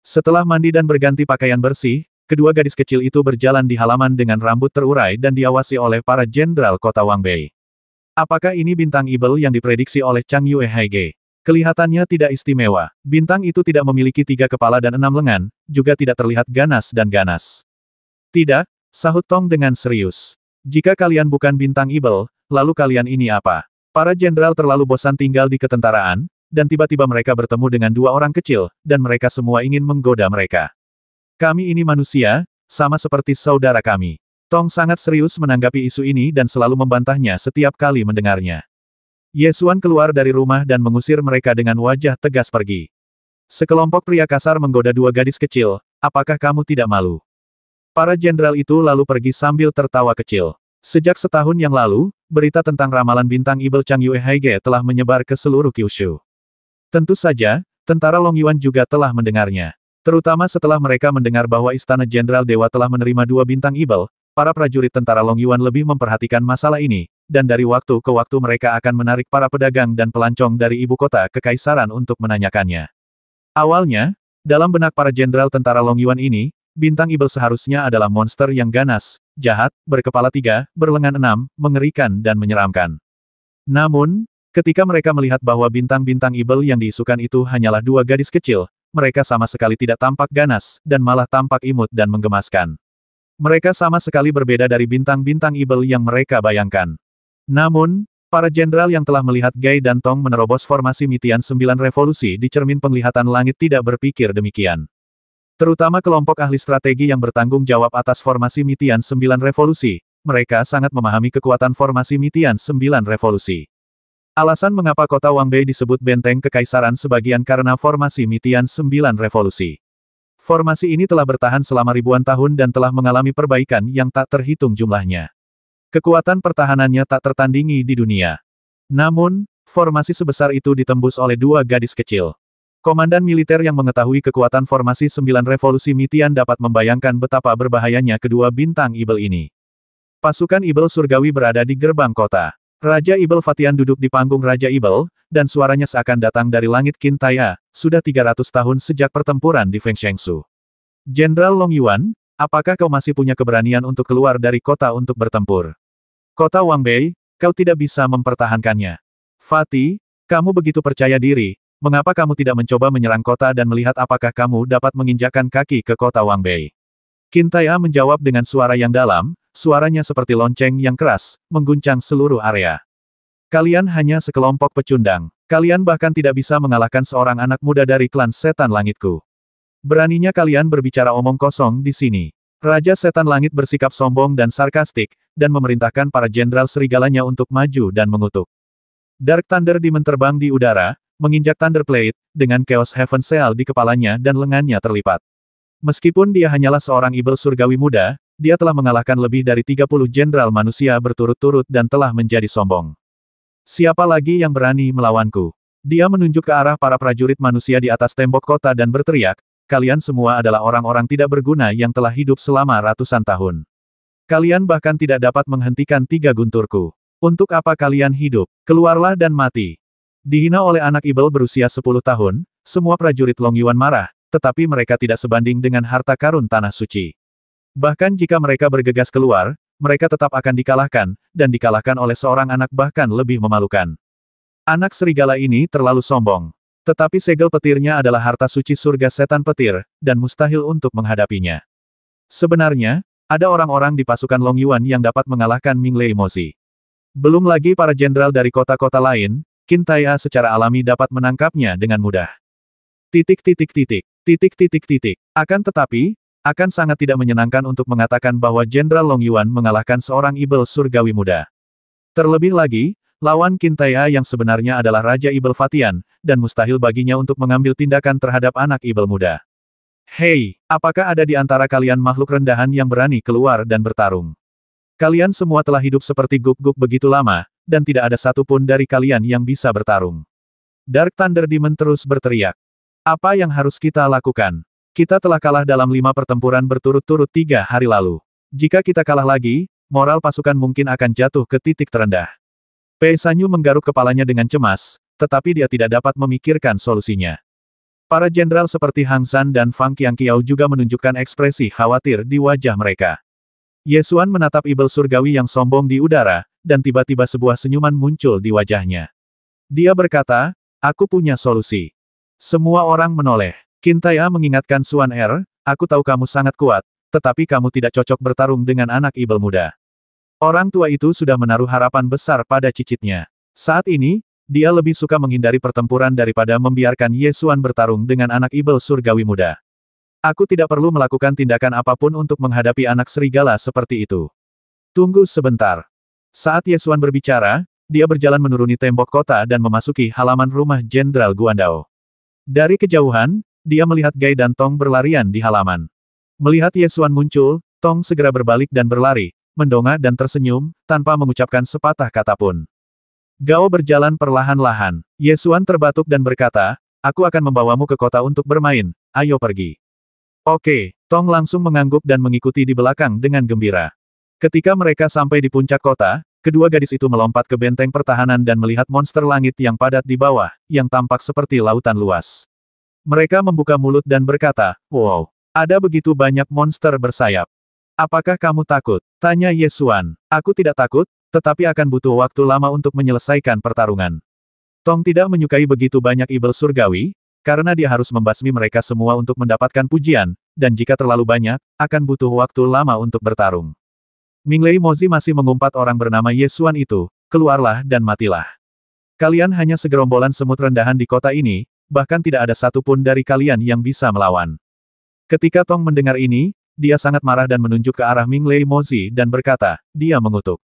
Setelah mandi dan berganti pakaian bersih, kedua gadis kecil itu berjalan di halaman dengan rambut terurai dan diawasi oleh para jenderal kota Wangbei. Apakah ini bintang Ibel yang diprediksi oleh Chang Yue Haige? Kelihatannya tidak istimewa. Bintang itu tidak memiliki 3 kepala dan 6 lengan, juga tidak terlihat ganas dan ganas. Tidak, sahut Tong dengan serius. Jika kalian bukan bintang Ibel, lalu kalian ini apa? Para jenderal terlalu bosan tinggal di ketentaraan, dan tiba-tiba mereka bertemu dengan dua orang kecil, dan mereka semua ingin menggoda mereka. Kami ini manusia, sama seperti saudara kami. Tong sangat serius menanggapi isu ini dan selalu membantahnya setiap kali mendengarnya. Ye Xuan keluar dari rumah dan mengusir mereka dengan wajah tegas pergi. Sekelompok pria kasar menggoda dua gadis kecil, apakah kamu tidak malu? Para jenderal itu lalu pergi sambil tertawa kecil. Sejak setahun yang lalu, berita tentang ramalan bintang Ibel Chang Yue Haige telah menyebar ke seluruh Kyushu. Tentu saja, tentara Longyuan juga telah mendengarnya. Terutama setelah mereka mendengar bahwa Istana Jenderal Dewa telah menerima 2 bintang Ibel, para prajurit tentara Longyuan lebih memperhatikan masalah ini, dan dari waktu ke waktu mereka akan menarik para pedagang dan pelancong dari ibu kota kekaisaran untuk menanyakannya. Awalnya, dalam benak para jenderal tentara Longyuan ini, bintang Ibel seharusnya adalah monster yang ganas, jahat, berkepala 3, berlengan 6, mengerikan dan menyeramkan. Namun, ketika mereka melihat bahwa bintang-bintang Ibel yang diisukan itu hanyalah 2 gadis kecil, mereka sama sekali tidak tampak ganas, dan malah tampak imut dan menggemaskan. Mereka sama sekali berbeda dari bintang-bintang Ibel yang mereka bayangkan. Namun, para jenderal yang telah melihat Gai dan Tong menerobos formasi Mitian 9 Revolusi di cermin penglihatan langit tidak berpikir demikian. Terutama kelompok ahli strategi yang bertanggung jawab atas formasi Mitian 9 Revolusi, mereka sangat memahami kekuatan formasi Mitian 9 Revolusi. Alasan mengapa kota Wangbei disebut benteng kekaisaran sebagian karena formasi Mitian 9 Revolusi. Formasi ini telah bertahan selama ribuan tahun dan telah mengalami perbaikan yang tak terhitung jumlahnya. Kekuatan pertahanannya tak tertandingi di dunia. Namun, formasi sebesar itu ditembus oleh 2 gadis kecil. Komandan militer yang mengetahui kekuatan formasi 9 Revolusi Mitian dapat membayangkan betapa berbahayanya kedua bintang Ibel ini. Pasukan Ibel Surgawi berada di gerbang kota. Raja Ibel Fatian duduk di panggung Raja Ibel, dan suaranya seakan datang dari langit Qin Tai'e, sudah 300 tahun sejak pertempuran di Fengshengsu. Jenderal Longyuan, apakah kau masih punya keberanian untuk keluar dari kota untuk bertempur? Kota Wangbei, kau tidak bisa mempertahankannya. Fatih, kamu begitu percaya diri, mengapa kamu tidak mencoba menyerang kota dan melihat apakah kamu dapat menginjakkan kaki ke kota Wangbei? Qin Tai'e menjawab dengan suara yang dalam, suaranya seperti lonceng yang keras, mengguncang seluruh area. Kalian hanya sekelompok pecundang. Kalian bahkan tidak bisa mengalahkan seorang anak muda dari klan Setan Langitku. Beraninya kalian berbicara omong kosong di sini. Raja Setan Langit bersikap sombong dan sarkastik, dan memerintahkan para jenderal serigalanya untuk maju dan mengutuk. Dark Thunder Demon terbang di udara, menginjak Thunder Plate, dengan Chaos Heaven Seal di kepalanya dan lengannya terlipat. Meskipun dia hanyalah seorang ibel surgawi muda, dia telah mengalahkan lebih dari 30 jenderal manusia berturut-turut dan telah menjadi sombong. Siapa lagi yang berani melawanku? Dia menunjuk ke arah para prajurit manusia di atas tembok kota dan berteriak, kalian semua adalah orang-orang tidak berguna yang telah hidup selama ratusan tahun. Kalian bahkan tidak dapat menghentikan 3 gunturku. Untuk apa kalian hidup? Keluarlah dan mati. Dihina oleh anak ibel berusia 10 tahun, semua prajurit Long Yuan marah, tetapi mereka tidak sebanding dengan harta karun tanah suci. Bahkan jika mereka bergegas keluar, mereka tetap akan dikalahkan, dan dikalahkan oleh seorang anak bahkan lebih memalukan. Anak serigala ini terlalu sombong. Tetapi segel petirnya adalah harta suci surga setan petir, dan mustahil untuk menghadapinya. Sebenarnya, ada orang-orang di pasukan Long Yuan yang dapat mengalahkan Ming Lei Mozi. Belum lagi para jenderal dari kota-kota lain, Qin Tai'e secara alami dapat menangkapnya dengan mudah. Akan tetapi, akan sangat tidak menyenangkan untuk mengatakan bahwa Jenderal Long Yuan mengalahkan seorang ibel surgawi muda. Terlebih lagi, lawan Qin Tai'e yang sebenarnya adalah Raja Ibel Fatian, dan mustahil baginya untuk mengambil tindakan terhadap anak ibel muda. Hei, apakah ada di antara kalian makhluk rendahan yang berani keluar dan bertarung? Kalian semua telah hidup seperti guk-guk begitu lama, dan tidak ada satupun dari kalian yang bisa bertarung. Dark Thunder Demon terus berteriak. Apa yang harus kita lakukan? Kita telah kalah dalam 5 pertempuran berturut-turut 3 hari lalu. Jika kita kalah lagi, moral pasukan mungkin akan jatuh ke titik terendah. Pei Sanyu menggaruk kepalanya dengan cemas, tetapi dia tidak dapat memikirkan solusinya. Para jenderal seperti Hang San dan Fang Qiangqiao juga menunjukkan ekspresi khawatir di wajah mereka. Ye Xuan menatap ibel surgawi yang sombong di udara, dan tiba-tiba sebuah senyuman muncul di wajahnya. Dia berkata, aku punya solusi. Semua orang menoleh. Qin Tai'e mengingatkan Xuan Er, aku tahu kamu sangat kuat, tetapi kamu tidak cocok bertarung dengan anak ibel muda. Orang tua itu sudah menaruh harapan besar pada cicitnya. Saat ini, dia lebih suka menghindari pertempuran daripada membiarkan Ye Xuan bertarung dengan anak ibel surgawi muda. Aku tidak perlu melakukan tindakan apapun untuk menghadapi anak serigala seperti itu. Tunggu sebentar. Saat Ye Xuan berbicara, dia berjalan menuruni tembok kota dan memasuki halaman rumah Jenderal Guandao. Dari kejauhan, dia melihat Gai dan Tong berlarian di halaman. Melihat Ye Xuan muncul, Tong segera berbalik dan berlari, mendongak dan tersenyum, tanpa mengucapkan sepatah kata pun. Gao berjalan perlahan-lahan. Ye Xuan terbatuk dan berkata, aku akan membawamu ke kota untuk bermain, ayo pergi. Oke, Tong langsung mengangguk dan mengikuti di belakang dengan gembira. Ketika mereka sampai di puncak kota, kedua gadis itu melompat ke benteng pertahanan dan melihat monster langit yang padat di bawah, yang tampak seperti lautan luas. Mereka membuka mulut dan berkata, wow, ada begitu banyak monster bersayap. Apakah kamu takut? Tanya Ye Xuan. Aku tidak takut, tetapi akan butuh waktu lama untuk menyelesaikan pertarungan. Tong tidak menyukai begitu banyak ibel surgawi, karena dia harus membasmi mereka semua untuk mendapatkan pujian, dan jika terlalu banyak, akan butuh waktu lama untuk bertarung. Ming Lei Mozi masih mengumpat orang bernama Ye Xuan itu, keluarlah dan matilah. Kalian hanya segerombolan semut rendahan di kota ini, bahkan tidak ada satupun dari kalian yang bisa melawan. Ketika Tong mendengar ini, dia sangat marah dan menunjuk ke arah Ming Lei Mozi dan berkata, dia mengutuk.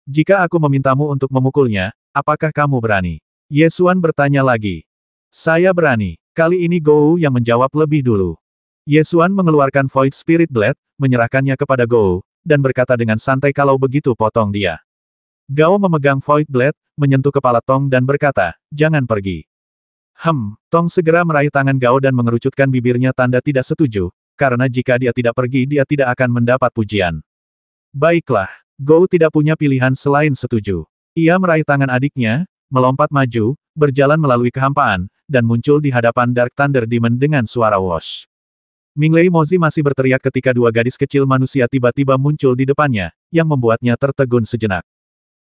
Jika aku memintamu untuk memukulnya, apakah kamu berani? Ye Xuan bertanya lagi. Saya berani. Kali ini Gou yang menjawab lebih dulu. Ye Xuan mengeluarkan Void Spirit Blade, menyerahkannya kepada Gou, dan berkata dengan santai kalau begitu potong dia. Gao memegang Void Blade, menyentuh kepala Tong dan berkata, jangan pergi. Tong segera meraih tangan Gao dan mengerucutkan bibirnya tanda tidak setuju, karena jika dia tidak pergi dia tidak akan mendapat pujian. Baiklah, Gao tidak punya pilihan selain setuju. Ia meraih tangan adiknya, melompat maju, berjalan melalui kehampaan, dan muncul di hadapan Dark Thunder Demon dengan suara whoosh. Ming Lei Mozi masih berteriak ketika dua gadis kecil manusia tiba-tiba muncul di depannya, yang membuatnya tertegun sejenak.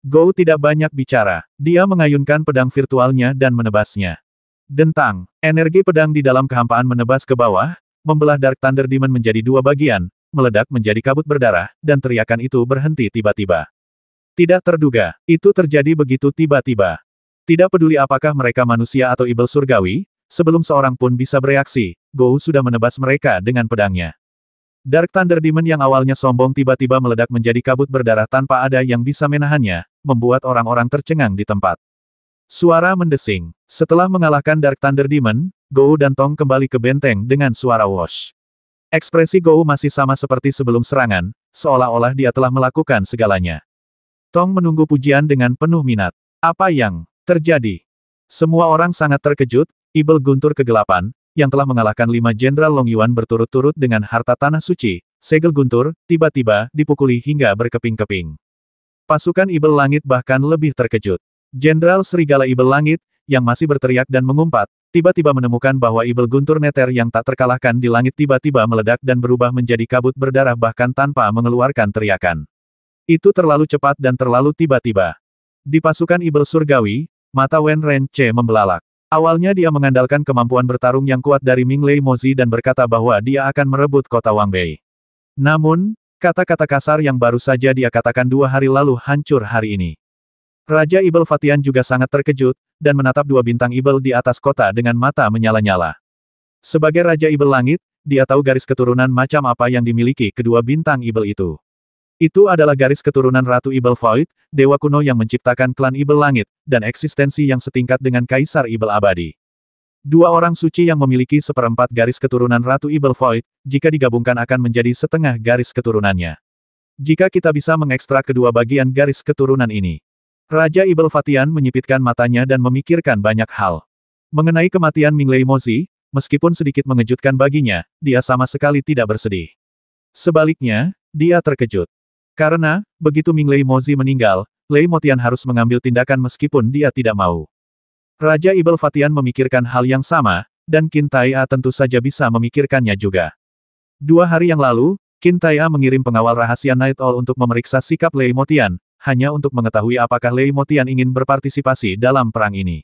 Gou tidak banyak bicara. Dia mengayunkan pedang virtualnya dan menebasnya. Dentang, energi pedang di dalam kehampaan menebas ke bawah, membelah Dark Thunder Demon menjadi dua bagian, meledak menjadi kabut berdarah, dan teriakan itu berhenti tiba-tiba. Tidak terduga, itu terjadi begitu tiba-tiba. Tidak peduli apakah mereka manusia atau ibel surgawi, sebelum seorang pun bisa bereaksi, Gou sudah menebas mereka dengan pedangnya. Dark Thunder Demon yang awalnya sombong tiba-tiba meledak menjadi kabut berdarah tanpa ada yang bisa menahannya, membuat orang-orang tercengang di tempat. Suara mendesing. Setelah mengalahkan Dark Thunder Demon, Gou dan Tong kembali ke benteng dengan suara whoosh. Ekspresi Gou masih sama seperti sebelum serangan, seolah-olah dia telah melakukan segalanya. Tong menunggu pujian dengan penuh minat. Apa yang terjadi? Semua orang sangat terkejut, ibel guntur kegelapan, yang telah mengalahkan 5 Jenderal Long Yuan berturut-turut dengan harta tanah suci, segel guntur, tiba-tiba dipukuli hingga berkeping-keping. Pasukan ibel langit bahkan lebih terkejut. Jenderal Serigala Ibel Langit, yang masih berteriak dan mengumpat, tiba-tiba menemukan bahwa ibel guntur neter yang tak terkalahkan di langit tiba-tiba meledak dan berubah menjadi kabut berdarah bahkan tanpa mengeluarkan teriakan. Itu terlalu cepat dan terlalu tiba-tiba. Di pasukan ibel surgawi, mata Wen Renche membelalak. Awalnya dia mengandalkan kemampuan bertarung yang kuat dari Ming Lei Mozi dan berkata bahwa dia akan merebut kota Wangbei. Namun, kata-kata kasar yang baru saja dia katakan 2 hari lalu hancur hari ini. Raja Ibel Fatian juga sangat terkejut, dan menatap 2 bintang Ibel di atas kota dengan mata menyala-nyala. Sebagai Raja Ibel Langit, dia tahu garis keturunan macam apa yang dimiliki kedua bintang Ibel itu. Itu adalah garis keturunan Ratu Ibel Void, dewa kuno yang menciptakan klan Ibel Langit, dan eksistensi yang setingkat dengan Kaisar Ibel Abadi. 2 orang suci yang memiliki seperempat garis keturunan Ratu Ibel Void, jika digabungkan akan menjadi setengah garis keturunannya. Jika kita bisa mengekstrak kedua bagian garis keturunan ini. Raja Ibel Fatian menyipitkan matanya dan memikirkan banyak hal. Mengenai kematian Ming Lei Mozi, meskipun sedikit mengejutkan baginya, dia sama sekali tidak bersedih. Sebaliknya, dia terkejut. Karena, begitu Ming Lei Mozi meninggal, Lei Motian harus mengambil tindakan meskipun dia tidak mau. Raja Ibel Fatian memikirkan hal yang sama, dan Qin Tai-a tentu saja bisa memikirkannya juga. 2 hari yang lalu, Qin Tai-a mengirim pengawal rahasia Night Owl untuk memeriksa sikap Lei Motian, hanya untuk mengetahui apakah Lei Motian ingin berpartisipasi dalam perang ini.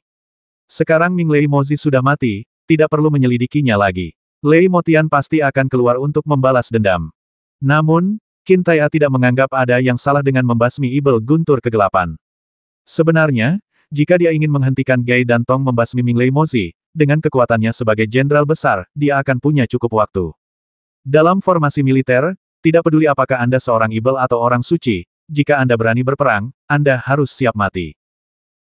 Sekarang Ming Lei Mozi sudah mati, tidak perlu menyelidikinya lagi. Lei Motian pasti akan keluar untuk membalas dendam. Namun, Qin Tai-a tidak menganggap ada yang salah dengan membasmi ibel guntur kegelapan. Sebenarnya, jika dia ingin menghentikan Gai dan Tong membasmi Ming Lei Mozi, dengan kekuatannya sebagai jenderal besar, dia akan punya cukup waktu. Dalam formasi militer, tidak peduli apakah Anda seorang ibel atau orang suci, jika Anda berani berperang, Anda harus siap mati.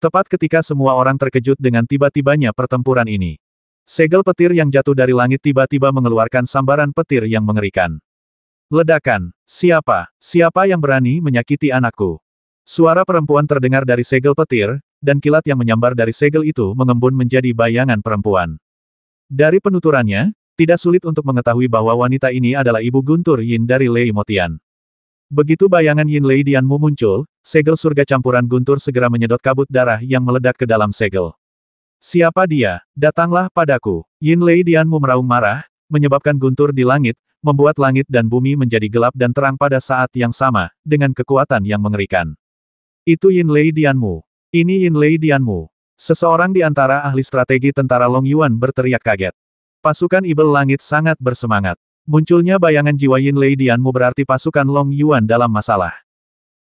Tepat ketika semua orang terkejut dengan tiba-tibanya pertempuran ini. Segel petir yang jatuh dari langit tiba-tiba mengeluarkan sambaran petir yang mengerikan. Ledakan. Siapa? Siapa yang berani menyakiti anakku? Suara perempuan terdengar dari segel petir, dan kilat yang menyambar dari segel itu mengembun menjadi bayangan perempuan. Dari penuturannya, tidak sulit untuk mengetahui bahwa wanita ini adalah ibu guntur Yin dari Lei Motian. Begitu bayangan Yin Lei Dianmu muncul, segel surga campuran guntur segera menyedot kabut darah yang meledak ke dalam segel. Siapa dia? Datanglah padaku. Yin Lei Dianmu meraung marah, menyebabkan guntur di langit, membuat langit dan bumi menjadi gelap dan terang pada saat yang sama, dengan kekuatan yang mengerikan. Itu Yin Lei Dianmu. Ini Yin Lei Dianmu. Seseorang di antara ahli strategi tentara Long Yuan berteriak kaget. Pasukan Ibel Langit sangat bersemangat. Munculnya bayangan jiwa Yin Lei Dianmu berarti pasukan Long Yuan dalam masalah.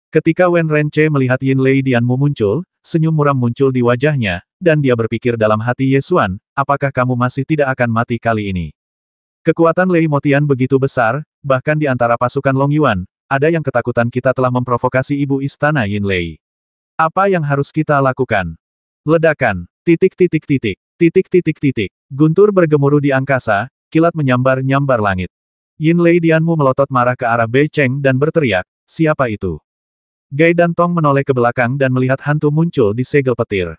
Ketika Wen Renche melihat Yin Lei Dianmu muncul, senyum muram muncul di wajahnya, dan dia berpikir dalam hati Yesuan, apakah kamu masih tidak akan mati kali ini? Kekuatan Lei Motian begitu besar, bahkan di antara pasukan Long Yuan, ada yang ketakutan kita telah memprovokasi ibu istana Yin Lei. Apa yang harus kita lakukan? Ledakan. Titik. Guntur bergemuruh di angkasa, kilat menyambar-nyambar langit. Yin Lei Dianmu melotot marah ke arah Bei Cheng dan berteriak, siapa itu? Gai dan Tong menoleh ke belakang dan melihat hantu muncul di segel petir.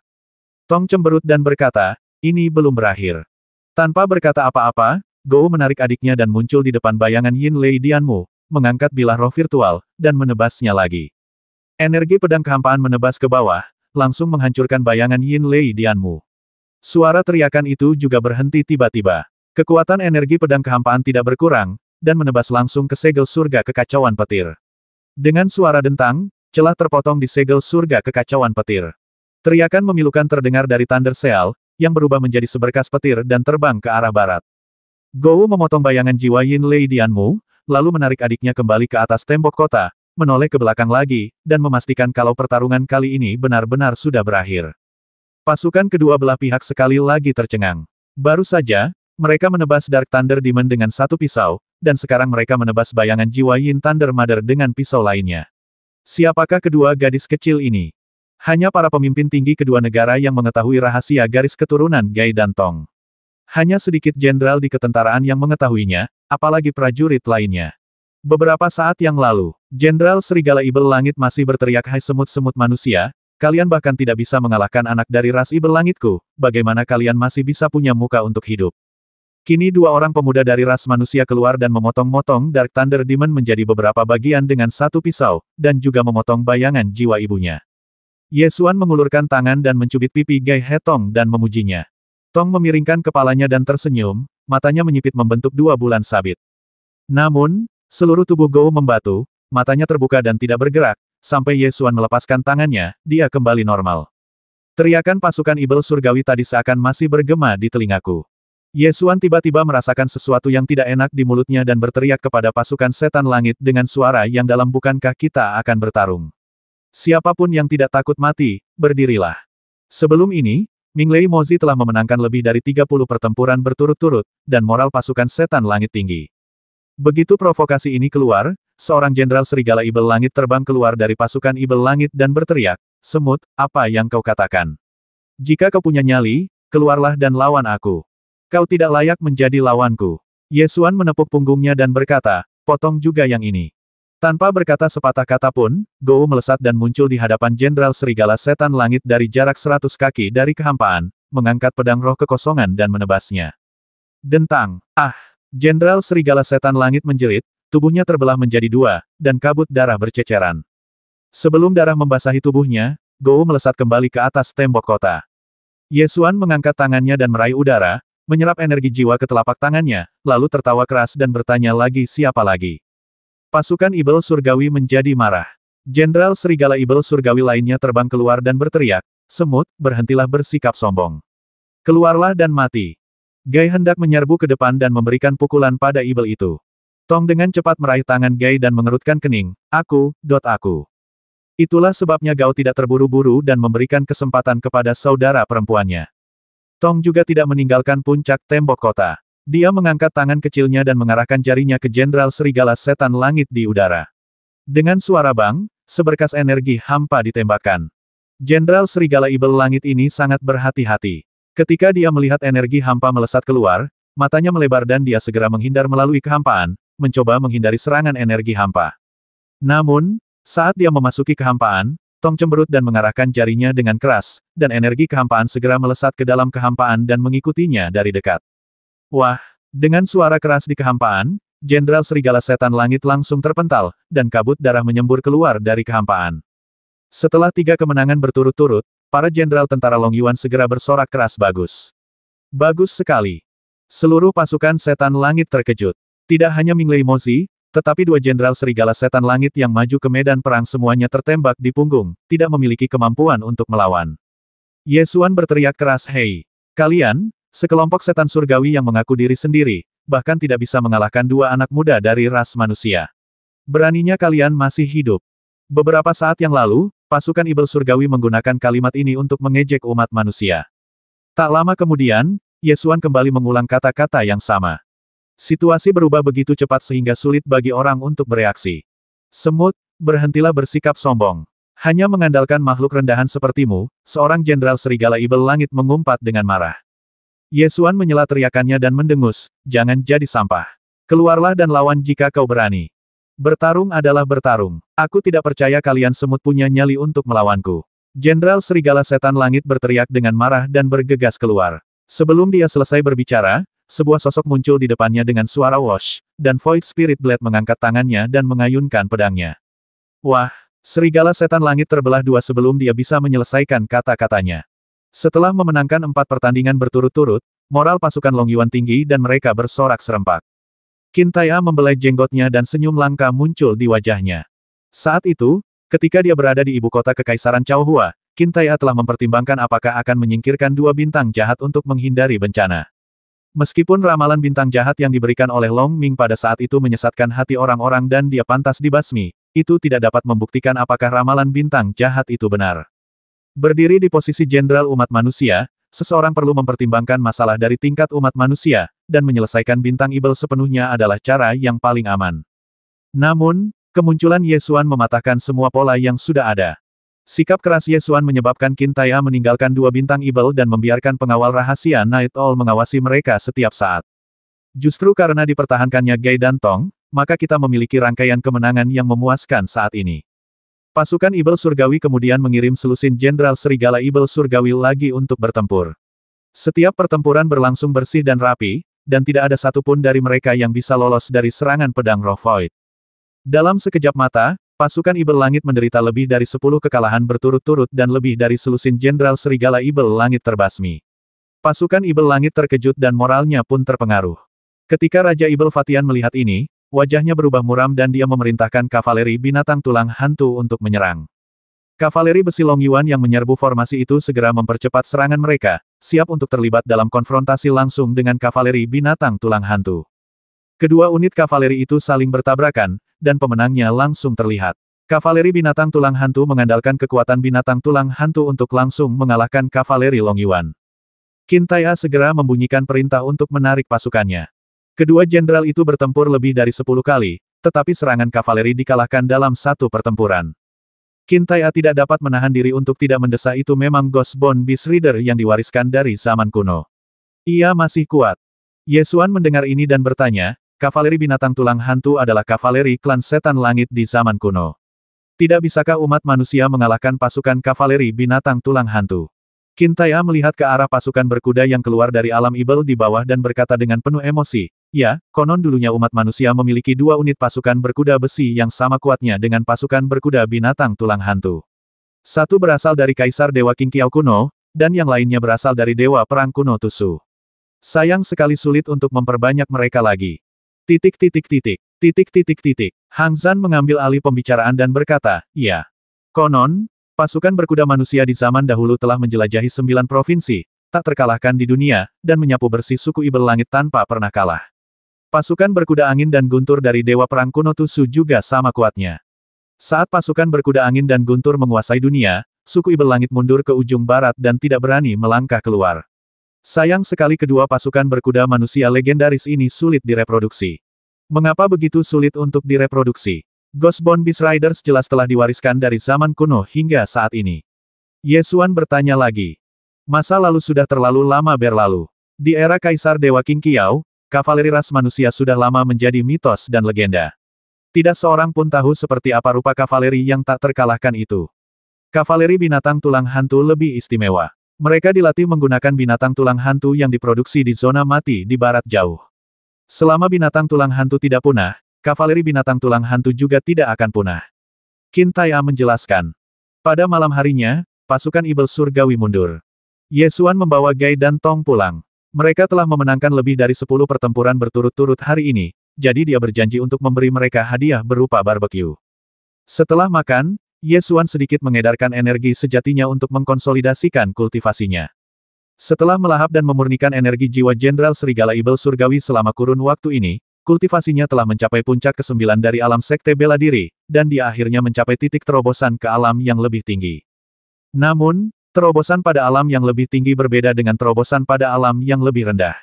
Tong cemberut dan berkata, ini belum berakhir. Tanpa berkata apa-apa, Gou menarik adiknya dan muncul di depan bayangan Yin Lei Dianmu, mengangkat bilah roh virtual, dan menebasnya lagi. Energi pedang kehampaan menebas ke bawah, langsung menghancurkan bayangan Yin Lei Dianmu. Suara teriakan itu juga berhenti tiba-tiba. Kekuatan energi pedang kehampaan tidak berkurang, dan menebas langsung ke segel surga kekacauan petir. Dengan suara dentang, celah terpotong di segel surga kekacauan petir. Teriakan memilukan terdengar dari Thunder Seal, yang berubah menjadi seberkas petir dan terbang ke arah barat. Gou memotong bayangan jiwa Yin Lei Dianmu, lalu menarik adiknya kembali ke atas tembok kota, menoleh ke belakang lagi, dan memastikan kalau pertarungan kali ini benar-benar sudah berakhir. Pasukan kedua belah pihak sekali lagi tercengang. Baru saja, mereka menebas Dark Thunder Demon dengan satu pisau, dan sekarang mereka menebas bayangan jiwa Yin Thunder Mother dengan pisau lainnya. Siapakah kedua gadis kecil ini? Hanya para pemimpin tinggi kedua negara yang mengetahui rahasia garis keturunan Gai dan Tong. Hanya sedikit jenderal di ketentaraan yang mengetahuinya, apalagi prajurit lainnya. Beberapa saat yang lalu, Jenderal Serigala Ibel Langit masih berteriak, "Hai semut-semut manusia, kalian bahkan tidak bisa mengalahkan anak dari ras Ibel Langitku, bagaimana kalian masih bisa punya muka untuk hidup?" Kini dua orang pemuda dari ras manusia keluar dan memotong-motong Dark Thunder Demon menjadi beberapa bagian dengan satu pisau, dan juga memotong bayangan jiwa ibunya. Ye Xuan mengulurkan tangan dan mencubit pipi Gai He Tong dan memujinya. Tong memiringkan kepalanya dan tersenyum, matanya menyipit membentuk dua bulan sabit. Namun, seluruh tubuh Gou membatu, matanya terbuka dan tidak bergerak, sampai Ye Xuan melepaskan tangannya, dia kembali normal. Teriakan pasukan Ibel Surgawi tadi seakan masih bergema di telingaku. Ye Xuan tiba-tiba merasakan sesuatu yang tidak enak di mulutnya dan berteriak kepada pasukan setan langit dengan suara yang dalam, "Bukankah kita akan bertarung? Siapapun yang tidak takut mati, berdirilah." Sebelum ini, Ming Lei Mozi telah memenangkan lebih dari 30 pertempuran berturut-turut, dan moral pasukan setan langit tinggi. Begitu provokasi ini keluar, seorang jenderal serigala Ibel Langit terbang keluar dari pasukan Ibel Langit dan berteriak, "Semut, apa yang kau katakan? Jika kau punya nyali, keluarlah dan lawan aku. Kau tidak layak menjadi lawanku." Ye Xuan menepuk punggungnya dan berkata, "Potong juga yang ini." Tanpa berkata sepatah kata pun, Gou melesat dan muncul di hadapan Jenderal Serigala Setan Langit dari jarak 100 kaki dari kehampaan, mengangkat pedang roh kekosongan dan menebasnya. Dentang! Ah! Jenderal Serigala Setan Langit menjerit, tubuhnya terbelah menjadi dua, dan kabut darah berceceran. Sebelum darah membasahi tubuhnya, Gou melesat kembali ke atas tembok kota. Ye Xuan mengangkat tangannya dan meraih udara, menyerap energi jiwa ke telapak tangannya, lalu tertawa keras dan bertanya lagi, "Siapa lagi?" Pasukan Ibel Surgawi menjadi marah. Jenderal Serigala Ibel Surgawi lainnya terbang keluar dan berteriak, "Semut, berhentilah bersikap sombong. Keluarlah dan mati." Gai hendak menyerbu ke depan dan memberikan pukulan pada Ibel itu. Tong dengan cepat meraih tangan Gai dan mengerutkan kening, aku. Itulah sebabnya Gao tidak terburu-buru dan memberikan kesempatan kepada saudara perempuannya. Tong juga tidak meninggalkan puncak tembok kota. Dia mengangkat tangan kecilnya dan mengarahkan jarinya ke Jenderal Serigala Setan Langit di udara. Dengan suara bang, seberkas energi hampa ditembakkan. Jenderal Serigala Ibel Langit ini sangat berhati-hati. Ketika dia melihat energi hampa melesat keluar, matanya melebar dan dia segera menghindar melalui kehampaan, mencoba menghindari serangan energi hampa. Namun, saat dia memasuki kehampaan, Tong cemberut dan mengarahkan jarinya dengan keras, dan energi kehampaan segera melesat ke dalam kehampaan dan mengikutinya dari dekat. Wah! Dengan suara keras di kehampaan, Jenderal Serigala Setan Langit langsung terpental, dan kabut darah menyembur keluar dari kehampaan. Setelah 3 kemenangan berturut-turut, para jenderal tentara Long Yuan segera bersorak keras, "Bagus! Bagus sekali!" Seluruh pasukan setan langit terkejut. Tidak hanya Ming Lei Mozi, tetapi 2 jenderal serigala setan langit yang maju ke medan perang semuanya tertembak di punggung, tidak memiliki kemampuan untuk melawan. Ye Xuan berteriak keras, "Hei! Kalian, sekelompok setan surgawi yang mengaku diri sendiri, bahkan tidak bisa mengalahkan 2 anak muda dari ras manusia. Beraninya kalian masih hidup." Beberapa saat yang lalu, pasukan Ibel Surgawi menggunakan kalimat ini untuk mengejek umat manusia. Tak lama kemudian, Ye Xuan kembali mengulang kata-kata yang sama. Situasi berubah begitu cepat sehingga sulit bagi orang untuk bereaksi. "Semut, berhentilah bersikap sombong. Hanya mengandalkan makhluk rendahan sepertimu," seorang jenderal serigala Ibel Langit mengumpat dengan marah. Ye Xuan menyela teriakannya dan mendengus, "Jangan jadi sampah. Keluarlah dan lawan jika kau berani. Bertarung adalah bertarung. Aku tidak percaya kalian semut punya nyali untuk melawanku." Jenderal Serigala Setan Langit berteriak dengan marah dan bergegas keluar. Sebelum dia selesai berbicara, sebuah sosok muncul di depannya dengan suara wosh, dan Void Spirit Blade mengangkat tangannya dan mengayunkan pedangnya. Wah! Serigala Setan Langit terbelah 2 sebelum dia bisa menyelesaikan kata-katanya. Setelah memenangkan 4 pertandingan berturut-turut, moral pasukan Long Yuan tinggi dan mereka bersorak serempak. Qin Tai'a membelai jenggotnya dan senyum langka muncul di wajahnya. Saat itu, Ketika dia berada di ibu kota Kekaisaran Chaohua, Qin Tai'e telah mempertimbangkan apakah akan menyingkirkan dua bintang jahat untuk menghindari bencana. Meskipun ramalan bintang jahat yang diberikan oleh Long Ming pada saat itu menyesatkan hati orang-orang dan dia pantas dibasmi, itu tidak dapat membuktikan apakah ramalan bintang jahat itu benar. Berdiri di posisi jenderal umat manusia, seseorang perlu mempertimbangkan masalah dari tingkat umat manusia, dan menyelesaikan bintang ibel sepenuhnya adalah cara yang paling aman. Namun, kemunculan Ye Xuan mematahkan semua pola yang sudah ada. Sikap keras Ye Xuan menyebabkan Qin Tai'e meninggalkan dua bintang ibel dan membiarkan pengawal rahasia Night Owl mengawasi mereka setiap saat. Justru karena dipertahankannya Gai dan Tong, maka kita memiliki rangkaian kemenangan yang memuaskan saat ini. Pasukan ibel surgawi kemudian mengirim selusin Jenderal Serigala Ibel Surgawi lagi untuk bertempur. Setiap pertempuran berlangsung bersih dan rapi, dan tidak ada satupun dari mereka yang bisa lolos dari serangan pedang Roh Void. Dalam sekejap mata, pasukan Ibel Langit menderita lebih dari 10 kekalahan berturut-turut dan lebih dari selusin Jenderal Serigala Ibel Langit terbasmi. Pasukan Ibel Langit terkejut dan moralnya pun terpengaruh. Ketika Raja Ibel Fatian melihat ini, wajahnya berubah muram dan dia memerintahkan kavaleri binatang tulang hantu untuk menyerang. Kavaleri besi Long Yuan yang menyerbu formasi itu segera mempercepat serangan mereka, siap untuk terlibat dalam konfrontasi langsung dengan kavaleri binatang tulang hantu. Kedua unit kavaleri itu saling bertabrakan, dan pemenangnya langsung terlihat. Kavaleri binatang tulang hantu mengandalkan kekuatan binatang tulang hantu untuk langsung mengalahkan kavaleri Long Yuan. Qin Tai'e segera membunyikan perintah untuk menarik pasukannya. Kedua jenderal itu bertempur lebih dari 10 kali, tetapi serangan kavaleri dikalahkan dalam satu pertempuran. Qin Tai'e tidak dapat menahan diri untuk tidak mendesah, itu memang Ghostbone Beast Rider yang diwariskan dari zaman kuno. Ia masih kuat. Ye Xuan mendengar ini dan bertanya, kavaleri binatang tulang hantu adalah kavaleri klan setan langit di zaman kuno. Tidak bisakah umat manusia mengalahkan pasukan kavaleri binatang tulang hantu? Qin Tai'e melihat ke arah pasukan berkuda yang keluar dari alam ibel di bawah dan berkata dengan penuh emosi, ya, konon dulunya umat manusia memiliki dua unit pasukan berkuda besi yang sama kuatnya dengan pasukan berkuda binatang tulang hantu. Satu berasal dari Kaisar Dewa Qing Kiao kuno, dan yang lainnya berasal dari Dewa Perang kuno Tusu. Sayang sekali sulit untuk memperbanyak mereka lagi. Hang Zhan mengambil alih pembicaraan dan berkata, ya. Konon, pasukan berkuda manusia di zaman dahulu telah menjelajahi 9 provinsi, tak terkalahkan di dunia, dan menyapu bersih suku Ibel Langit tanpa pernah kalah. Pasukan berkuda angin dan guntur dari Dewa Perang kuno Tusu juga sama kuatnya. Saat pasukan berkuda angin dan guntur menguasai dunia, suku Ibel Langit mundur ke ujung barat dan tidak berani melangkah keluar. Sayang sekali kedua pasukan berkuda manusia legendaris ini sulit direproduksi. Mengapa begitu sulit untuk direproduksi? Ghostbone Beast Riders jelas telah diwariskan dari zaman kuno hingga saat ini. Ye Xuan bertanya lagi. Masa lalu sudah terlalu lama berlalu. Di era Kaisar Dewa Qing Kiao, kavaleri ras manusia sudah lama menjadi mitos dan legenda. Tidak seorang pun tahu seperti apa rupa kavaleri yang tak terkalahkan itu. Kavaleri binatang tulang hantu lebih istimewa. Mereka dilatih menggunakan binatang tulang hantu yang diproduksi di zona mati di barat jauh. Selama binatang tulang hantu tidak punah, kavaleri binatang tulang hantu juga tidak akan punah. Qin Tai'e menjelaskan. Pada malam harinya, pasukan Ibel Surgawi mundur. Ye Xuan membawa Gai dan Tong pulang. Mereka telah memenangkan lebih dari 10 pertempuran berturut-turut hari ini, jadi dia berjanji untuk memberi mereka hadiah berupa barbeque. Setelah makan, Ye Xuan sedikit mengedarkan energi sejatinya untuk mengkonsolidasikan kultivasinya. Setelah melahap dan memurnikan energi jiwa Jenderal Serigala Ibel Surgawi selama kurun waktu ini, kultivasinya telah mencapai puncak ke-9 dari alam sekte bela diri, dan dia akhirnya mencapai titik terobosan ke alam yang lebih tinggi. Namun, terobosan pada alam yang lebih tinggi berbeda dengan terobosan pada alam yang lebih rendah.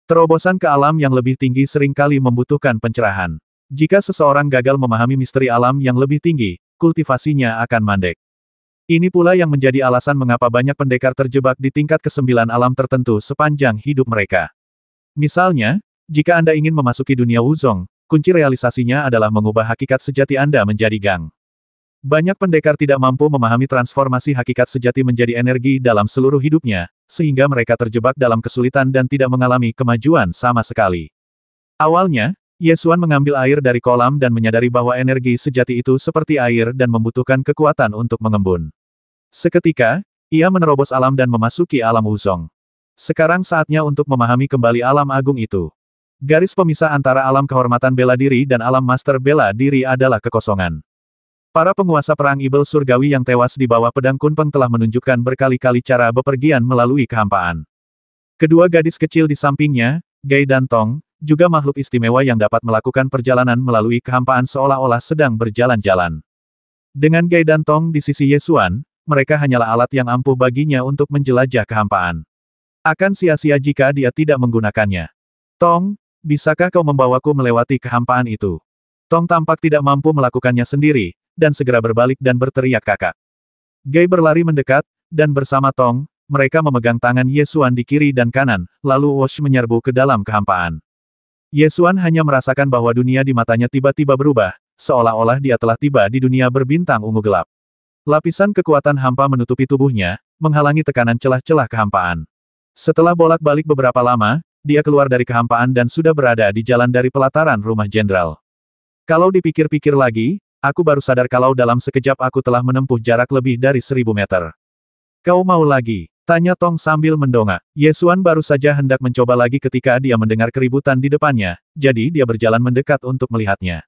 Terobosan ke alam yang lebih tinggi seringkali membutuhkan pencerahan. Jika seseorang gagal memahami misteri alam yang lebih tinggi, kultivasinya akan mandek. Ini pula yang menjadi alasan mengapa banyak pendekar terjebak di tingkat ke-9 alam tertentu sepanjang hidup mereka. Misalnya, jika Anda ingin memasuki dunia Wuzong, kunci realisasinya adalah mengubah hakikat sejati Anda menjadi Gang. Banyak pendekar tidak mampu memahami transformasi hakikat sejati menjadi energi dalam seluruh hidupnya, sehingga mereka terjebak dalam kesulitan dan tidak mengalami kemajuan sama sekali. Awalnya, Ye Xuan mengambil air dari kolam dan menyadari bahwa energi sejati itu seperti air dan membutuhkan kekuatan untuk mengembun. Seketika, ia menerobos alam dan memasuki alam Wuzong. Sekarang saatnya untuk memahami kembali alam agung itu. Garis pemisah antara alam kehormatan bela diri dan alam master bela diri adalah kekosongan. Para penguasa perang Ibel Surgawi yang tewas di bawah pedang Kunpeng telah menunjukkan berkali-kali cara bepergian melalui kehampaan. Kedua gadis kecil di sampingnya, Gai dan Tong, juga makhluk istimewa yang dapat melakukan perjalanan melalui kehampaan seolah-olah sedang berjalan-jalan. Dengan Gai dan Tong di sisi Ye Xuan, mereka hanyalah alat yang ampuh baginya untuk menjelajah kehampaan. Akan sia-sia jika dia tidak menggunakannya. Tong, bisakah kau membawaku melewati kehampaan itu? Tong tampak tidak mampu melakukannya sendiri, dan segera berbalik dan berteriak kakak. Gai berlari mendekat, dan bersama Tong, mereka memegang tangan Ye Xuan di kiri dan kanan, lalu Wosh menyerbu ke dalam kehampaan. Ye Xuan hanya merasakan bahwa dunia di matanya tiba-tiba berubah, seolah-olah dia telah tiba di dunia berbintang ungu gelap. Lapisan kekuatan hampa menutupi tubuhnya, menghalangi tekanan celah-celah kehampaan. Setelah bolak-balik beberapa lama, dia keluar dari kehampaan dan sudah berada di jalan dari pelataran rumah jenderal. Kalau dipikir-pikir lagi, aku baru sadar kalau dalam sekejap aku telah menempuh jarak lebih dari 1000 meter. Kau mau lagi? Tanya Tong sambil mendongak. Ye Xuan baru saja hendak mencoba lagi ketika dia mendengar keributan di depannya, jadi dia berjalan mendekat untuk melihatnya.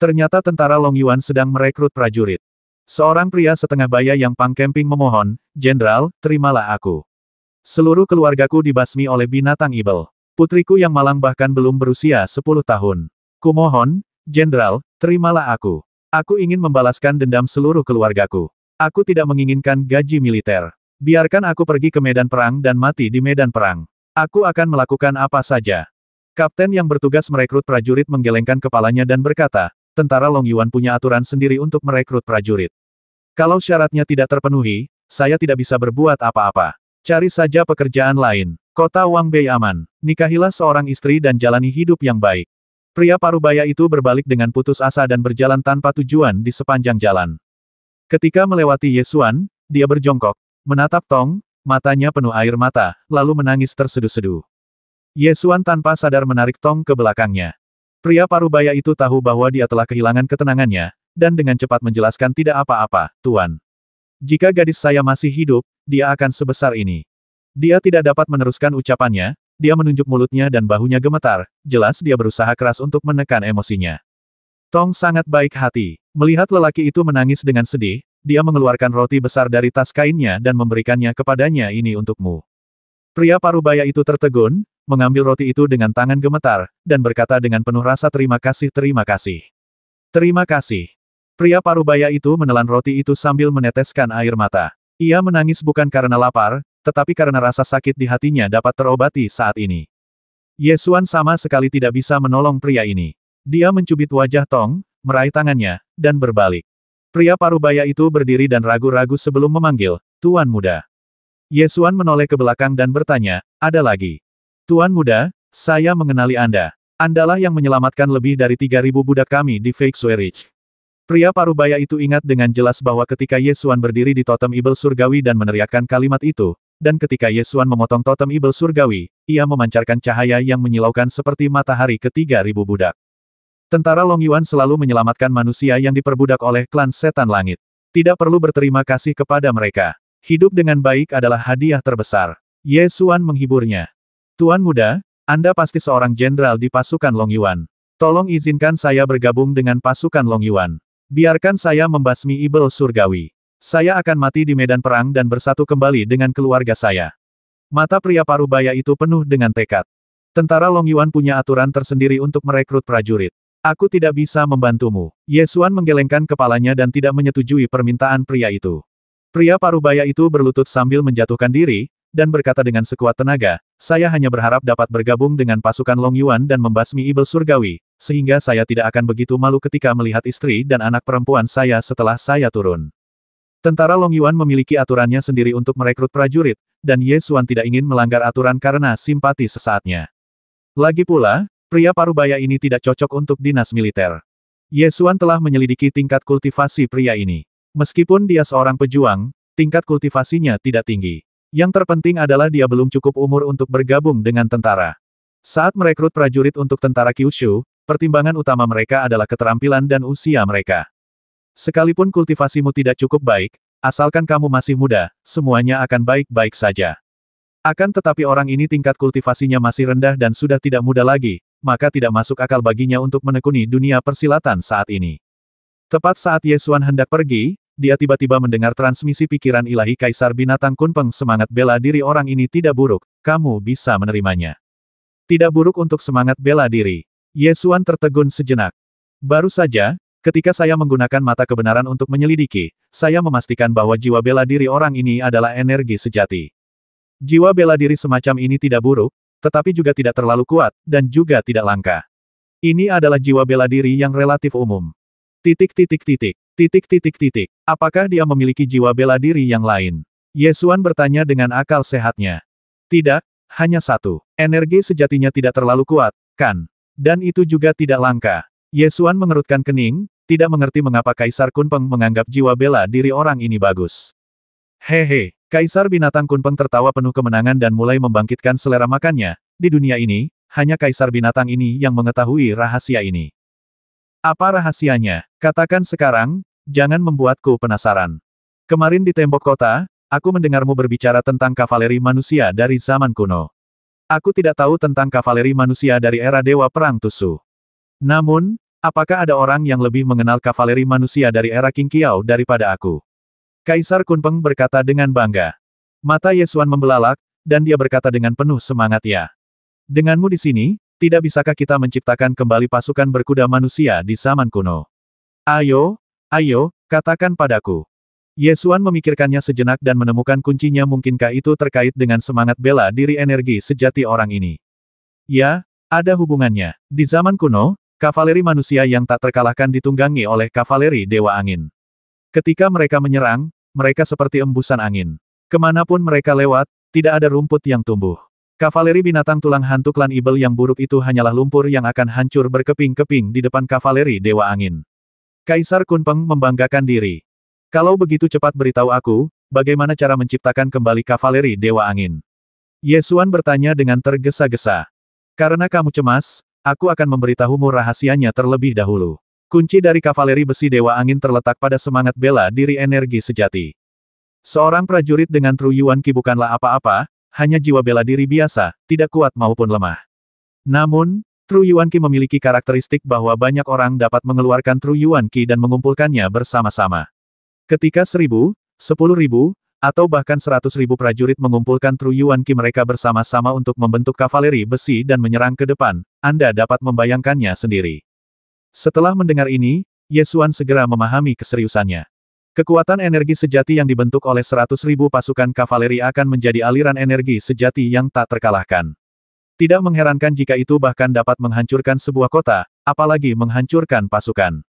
Ternyata tentara Long Yuan sedang merekrut prajurit. Seorang pria setengah baya yang pangkemping memohon, "Jenderal, terimalah aku. Seluruh keluargaku dibasmi oleh binatang ibel. Putriku yang malang bahkan belum berusia 10 tahun. Kumohon, Jenderal, terimalah aku. Aku ingin membalaskan dendam seluruh keluargaku. Aku tidak menginginkan gaji militer. Biarkan aku pergi ke medan perang dan mati di medan perang. Aku akan melakukan apa saja." Kapten yang bertugas merekrut prajurit menggelengkan kepalanya dan berkata, "Tentara Long Yuan punya aturan sendiri untuk merekrut prajurit. Kalau syaratnya tidak terpenuhi, saya tidak bisa berbuat apa-apa. Cari saja pekerjaan lain. Kota Wang Bei aman. Nikahilah seorang istri dan jalani hidup yang baik." Pria parubaya itu berbalik dengan putus asa dan berjalan tanpa tujuan di sepanjang jalan. Ketika melewati Ye Xuan, dia berjongkok, menatap Tong, matanya penuh air mata, lalu menangis terseduh-seduh. Ye Xuan tanpa sadar menarik Tong ke belakangnya. Pria parubaya itu tahu bahwa dia telah kehilangan ketenangannya, dan dengan cepat menjelaskan, "Tidak apa-apa, Tuan. Jika gadis saya masih hidup, dia akan sebesar ini." Dia tidak dapat meneruskan ucapannya. Dia menunjuk mulutnya dan bahunya gemetar, jelas dia berusaha keras untuk menekan emosinya. Tong sangat baik hati. Melihat lelaki itu menangis dengan sedih, dia mengeluarkan roti besar dari tas kainnya dan memberikannya kepadanya. "Ini untukmu." Pria parubaya itu tertegun, mengambil roti itu dengan tangan gemetar, dan berkata dengan penuh rasa terima kasih. "Terima kasih. Terima kasih." Pria parubaya itu menelan roti itu sambil meneteskan air mata. Ia menangis bukan karena lapar, tetapi karena rasa sakit di hatinya dapat terobati saat ini. Ye Xuan sama sekali tidak bisa menolong pria ini. Dia mencubit wajah Tong, meraih tangannya, dan berbalik. Pria parubaya itu berdiri dan ragu-ragu sebelum memanggil, "Tuan muda." Ye Xuan menoleh ke belakang dan bertanya, "Ada lagi?" "Tuan muda, saya mengenali Anda. Andalah yang menyelamatkan lebih dari 3.000 budak kami di Feixue Ridge." Pria parubaya itu ingat dengan jelas bahwa ketika Ye Xuan berdiri di totem Ibel Surgawi dan meneriakkan kalimat itu, dan ketika Ye Xuan memotong totem Ibel Surgawi, ia memancarkan cahaya yang menyilaukan seperti matahari ke 3.000 budak. Tentara Long Yuan selalu menyelamatkan manusia yang diperbudak oleh klan setan langit. Tidak perlu berterima kasih kepada mereka. Hidup dengan baik adalah hadiah terbesar. Ye Xuan menghiburnya. "Tuan muda, Anda pasti seorang jenderal di pasukan Long Yuan. Tolong izinkan saya bergabung dengan pasukan Long Yuan. Biarkan saya membasmi Ibel Surgawi. Saya akan mati di medan perang dan bersatu kembali dengan keluarga saya." Mata pria parubaya itu penuh dengan tekad. "Tentara Long Yuan punya aturan tersendiri untuk merekrut prajurit. Aku tidak bisa membantumu." Ye Xuan menggelengkan kepalanya dan tidak menyetujui permintaan pria itu. Pria parubaya itu berlutut sambil menjatuhkan diri, dan berkata dengan sekuat tenaga, "Saya hanya berharap dapat bergabung dengan pasukan Long Yuan dan membasmi Ibel Surgawi, sehingga saya tidak akan begitu malu ketika melihat istri dan anak perempuan saya setelah saya turun." Tentara Long Yuan memiliki aturannya sendiri untuk merekrut prajurit, dan Ye Xuan tidak ingin melanggar aturan karena simpati sesaatnya. Lagi pula, pria parubaya ini tidak cocok untuk dinas militer. Ye Xuan telah menyelidiki tingkat kultivasi pria ini. Meskipun dia seorang pejuang, tingkat kultivasinya tidak tinggi. Yang terpenting adalah dia belum cukup umur untuk bergabung dengan tentara. Saat merekrut prajurit untuk tentara Kyushu, pertimbangan utama mereka adalah keterampilan dan usia mereka. Sekalipun kultivasimu tidak cukup baik, asalkan kamu masih muda, semuanya akan baik-baik saja. Akan tetapi orang ini tingkat kultivasinya masih rendah dan sudah tidak muda lagi, maka tidak masuk akal baginya untuk menekuni dunia persilatan saat ini. Tepat saat Ye Xuan hendak pergi, dia tiba-tiba mendengar transmisi pikiran ilahi Kaisar Binatang Kunpeng. Semangat bela diri orang ini tidak buruk, kamu bisa menerimanya. Tidak buruk untuk semangat bela diri. Ye Xuan tertegun sejenak. Baru saja, ketika saya menggunakan mata kebenaran untuk menyelidiki, saya memastikan bahwa jiwa bela diri orang ini adalah energi sejati. Jiwa bela diri semacam ini tidak buruk, tetapi juga tidak terlalu kuat, dan juga tidak langka. Ini adalah jiwa bela diri yang relatif umum. Apakah dia memiliki jiwa bela diri yang lain? Ye Xuan bertanya dengan akal sehatnya. Tidak, hanya satu. Energi sejatinya tidak terlalu kuat, kan? Dan itu juga tidak langka. Ye Xuan mengerutkan kening, tidak mengerti mengapa Kaisar Kunpeng menganggap jiwa bela diri orang ini bagus. Hehe, Kaisar Binatang Kunpeng tertawa penuh kemenangan dan mulai membangkitkan selera makannya. Di dunia ini, hanya Kaisar Binatang ini yang mengetahui rahasia ini. Apa rahasianya? Katakan sekarang, jangan membuatku penasaran. Kemarin di tembok kota, aku mendengarmu berbicara tentang kavaleri manusia dari zaman kuno. Aku tidak tahu tentang kavaleri manusia dari era Dewa Perang Tusu. Namun, apakah ada orang yang lebih mengenal kavaleri manusia dari era Qing Qiao daripada aku? Kaisar Kunpeng berkata dengan bangga. Mata Ye Xuan membelalak, dan dia berkata dengan penuh semangat ya. Denganmu di sini, tidak bisakah kita menciptakan kembali pasukan berkuda manusia di zaman kuno? Ayo, katakan padaku. Ye Xuan memikirkannya sejenak dan menemukan kuncinya. Mungkinkah itu terkait dengan semangat bela diri energi sejati orang ini? Ya, ada hubungannya. Di zaman kuno, kavaleri manusia yang tak terkalahkan ditunggangi oleh kavaleri Dewa Angin. Ketika mereka menyerang, mereka seperti embusan angin. Kemanapun mereka lewat, tidak ada rumput yang tumbuh. Kavaleri binatang tulang hantu klan Ibel yang buruk itu hanyalah lumpur yang akan hancur berkeping-keping di depan kavaleri Dewa Angin. Kaisar Kunpeng membanggakan diri. Kalau begitu cepat beritahu aku, bagaimana cara menciptakan kembali kavaleri Dewa Angin? Ye Xuan bertanya dengan tergesa-gesa. Karena kamu cemas, aku akan memberitahumu rahasianya terlebih dahulu. Kunci dari kavaleri besi Dewa Angin terletak pada semangat bela diri energi sejati. Seorang prajurit dengan Tru Yuan Qi bukanlah apa-apa, hanya jiwa bela diri biasa, tidak kuat maupun lemah. Namun, Tru Yuan Qi memiliki karakteristik bahwa banyak orang dapat mengeluarkan Tru Yuan Qi dan mengumpulkannya bersama-sama. Ketika 1.000, 10.000, atau bahkan 100.000 prajurit mengumpulkan Tru Yuan Qi mereka bersama-sama untuk membentuk kavaleri besi dan menyerang ke depan, Anda dapat membayangkannya sendiri. Setelah mendengar ini, Ye Xuan segera memahami keseriusannya. Kekuatan energi sejati yang dibentuk oleh 100.000 pasukan kavaleri akan menjadi aliran energi sejati yang tak terkalahkan. Tidak mengherankan jika itu bahkan dapat menghancurkan sebuah kota, apalagi menghancurkan pasukan.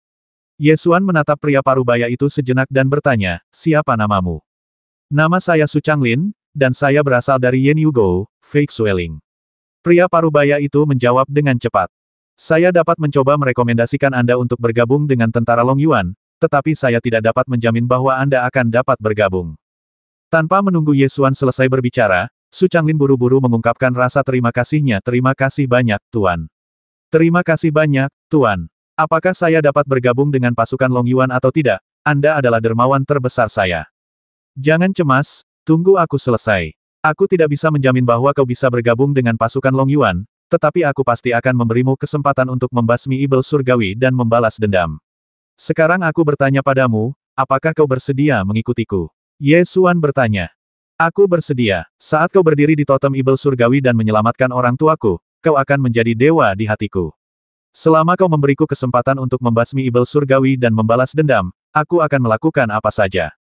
Ye Xuan menatap pria parubaya itu sejenak dan bertanya, siapa namamu? Nama saya Su Changlin, dan saya berasal dari Yen Yugo, Fei Xueling. Pria parubaya itu menjawab dengan cepat. Saya dapat mencoba merekomendasikan Anda untuk bergabung dengan tentara Long Yuan, tetapi saya tidak dapat menjamin bahwa Anda akan dapat bergabung. Tanpa menunggu Ye Xuan selesai berbicara, Su Changlin buru-buru mengungkapkan rasa terima kasihnya. Terima kasih banyak, Tuan. Terima kasih banyak, Tuan. Apakah saya dapat bergabung dengan pasukan Long Yuan atau tidak? Anda adalah dermawan terbesar saya. Jangan cemas, tunggu aku selesai. Aku tidak bisa menjamin bahwa kau bisa bergabung dengan pasukan Long Yuan, tetapi aku pasti akan memberimu kesempatan untuk membasmi Ibel Surgawi dan membalas dendam. Sekarang aku bertanya padamu, apakah kau bersedia mengikutiku? Ye Xuan bertanya. Aku bersedia. Saat kau berdiri di totem Ibel Surgawi dan menyelamatkan orang tuaku, kau akan menjadi dewa di hatiku. Selama kau memberiku kesempatan untuk membasmi Ibel Surgawi dan membalas dendam, aku akan melakukan apa saja.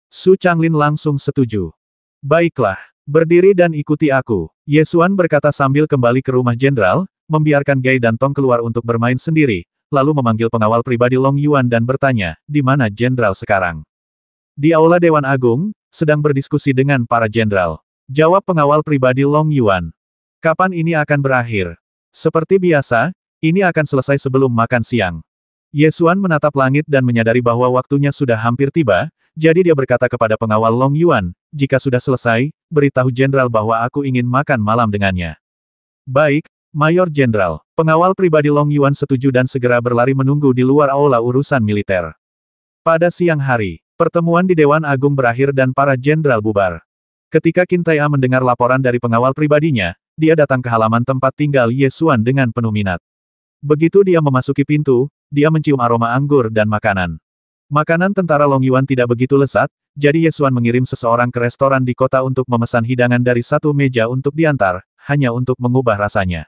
Su Changlin langsung setuju. Baiklah, berdiri dan ikuti aku. Ye Xuan berkata sambil kembali ke rumah jenderal, membiarkan Gai dan Tong keluar untuk bermain sendiri, lalu memanggil pengawal pribadi Long Yuan dan bertanya, di mana jenderal sekarang? Di Aula Dewan Agung, sedang berdiskusi dengan para jenderal. Jawab pengawal pribadi Long Yuan. Kapan ini akan berakhir? Seperti biasa, ini akan selesai sebelum makan siang. Ye Xuan menatap langit dan menyadari bahwa waktunya sudah hampir tiba, jadi dia berkata kepada pengawal Long Yuan, jika sudah selesai, beritahu jenderal bahwa aku ingin makan malam dengannya. Baik, Mayor Jenderal. Pengawal pribadi Long Yuan setuju dan segera berlari menunggu di luar aula urusan militer. Pada siang hari, pertemuan di Dewan Agung berakhir dan para jenderal bubar. Ketika Qin Tai A mendengar laporan dari pengawal pribadinya, dia datang ke halaman tempat tinggal Ye Xuan dengan penuh minat. Begitu dia memasuki pintu, dia mencium aroma anggur dan makanan. Makanan tentara Long Yuan tidak begitu lezat, jadi Ye Xuan mengirim seseorang ke restoran di kota untuk memesan hidangan dari satu meja untuk diantar, hanya untuk mengubah rasanya.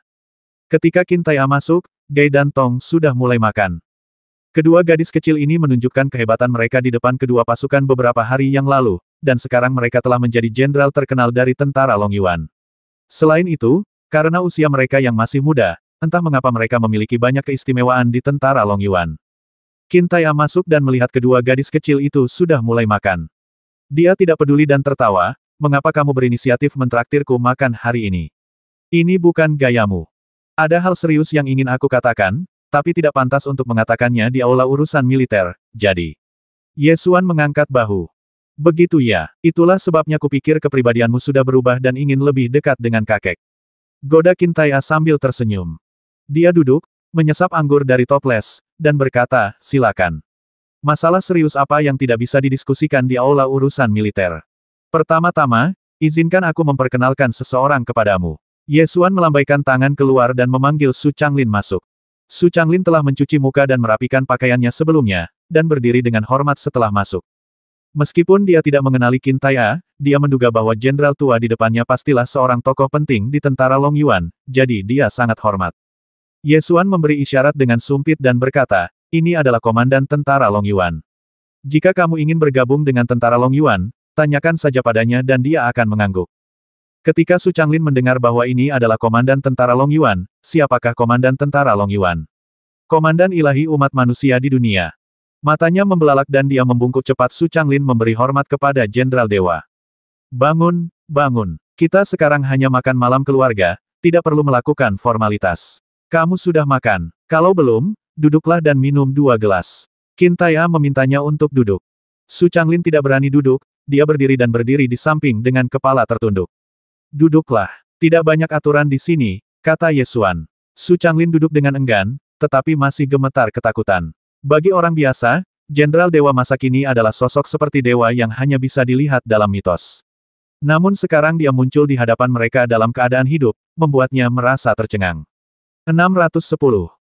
Ketika Qin Tai'an masuk, Gai dan Tong sudah mulai makan. Kedua gadis kecil ini menunjukkan kehebatan mereka di depan kedua pasukan beberapa hari yang lalu, dan sekarang mereka telah menjadi jenderal terkenal dari tentara Long Yuan. Selain itu, karena usia mereka yang masih muda, entah mengapa mereka memiliki banyak keistimewaan di tentara Long Yuan. Qin Tai'an masuk dan melihat kedua gadis kecil itu sudah mulai makan. Dia tidak peduli dan tertawa, mengapa kamu berinisiatif mentraktirku makan hari ini? Ini bukan gayamu. Ada hal serius yang ingin aku katakan, tapi tidak pantas untuk mengatakannya di aula urusan militer, jadi. Ye Xuan mengangkat bahu. Begitu ya, itulah sebabnya kupikir kepribadianmu sudah berubah dan ingin lebih dekat dengan kakek. Goda Qin Tai'an sambil tersenyum. Dia duduk, menyesap anggur dari toples, dan berkata, silakan. Masalah serius apa yang tidak bisa didiskusikan di aula urusan militer? Pertama-tama, izinkan aku memperkenalkan seseorang kepadamu. Ye Xuan melambaikan tangan keluar dan memanggil Su Changlin masuk. Su Changlin telah mencuci muka dan merapikan pakaiannya sebelumnya, dan berdiri dengan hormat setelah masuk. Meskipun dia tidak mengenali Qin Tai'an, dia menduga bahwa jenderal tua di depannya pastilah seorang tokoh penting di tentara Long Yuan, jadi dia sangat hormat. Ye Xuan memberi isyarat dengan sumpit dan berkata, ini adalah komandan tentara Long Yuan. Jika kamu ingin bergabung dengan tentara Long Yuan, tanyakan saja padanya dan dia akan mengangguk. Ketika Su Changlin mendengar bahwa ini adalah komandan tentara Long Yuan, siapakah komandan tentara Long Yuan? Komandan ilahi umat manusia di dunia. Matanya membelalak dan dia membungkuk cepat. Su Changlin memberi hormat kepada Jenderal Dewa. Bangun, bangun. Kita sekarang hanya makan malam keluarga, tidak perlu melakukan formalitas. Kamu sudah makan. Kalau belum, duduklah dan minum 2 gelas. Qin Tai'an memintanya untuk duduk. Su Changlin tidak berani duduk, dia berdiri dan berdiri di samping dengan kepala tertunduk. Duduklah. Tidak banyak aturan di sini, kata Ye Xuan. Su Changlin duduk dengan enggan, tetapi masih gemetar ketakutan. Bagi orang biasa, Jenderal Dewa masa kini adalah sosok seperti dewa yang hanya bisa dilihat dalam mitos. Namun sekarang dia muncul di hadapan mereka dalam keadaan hidup, membuatnya merasa tercengang. 610.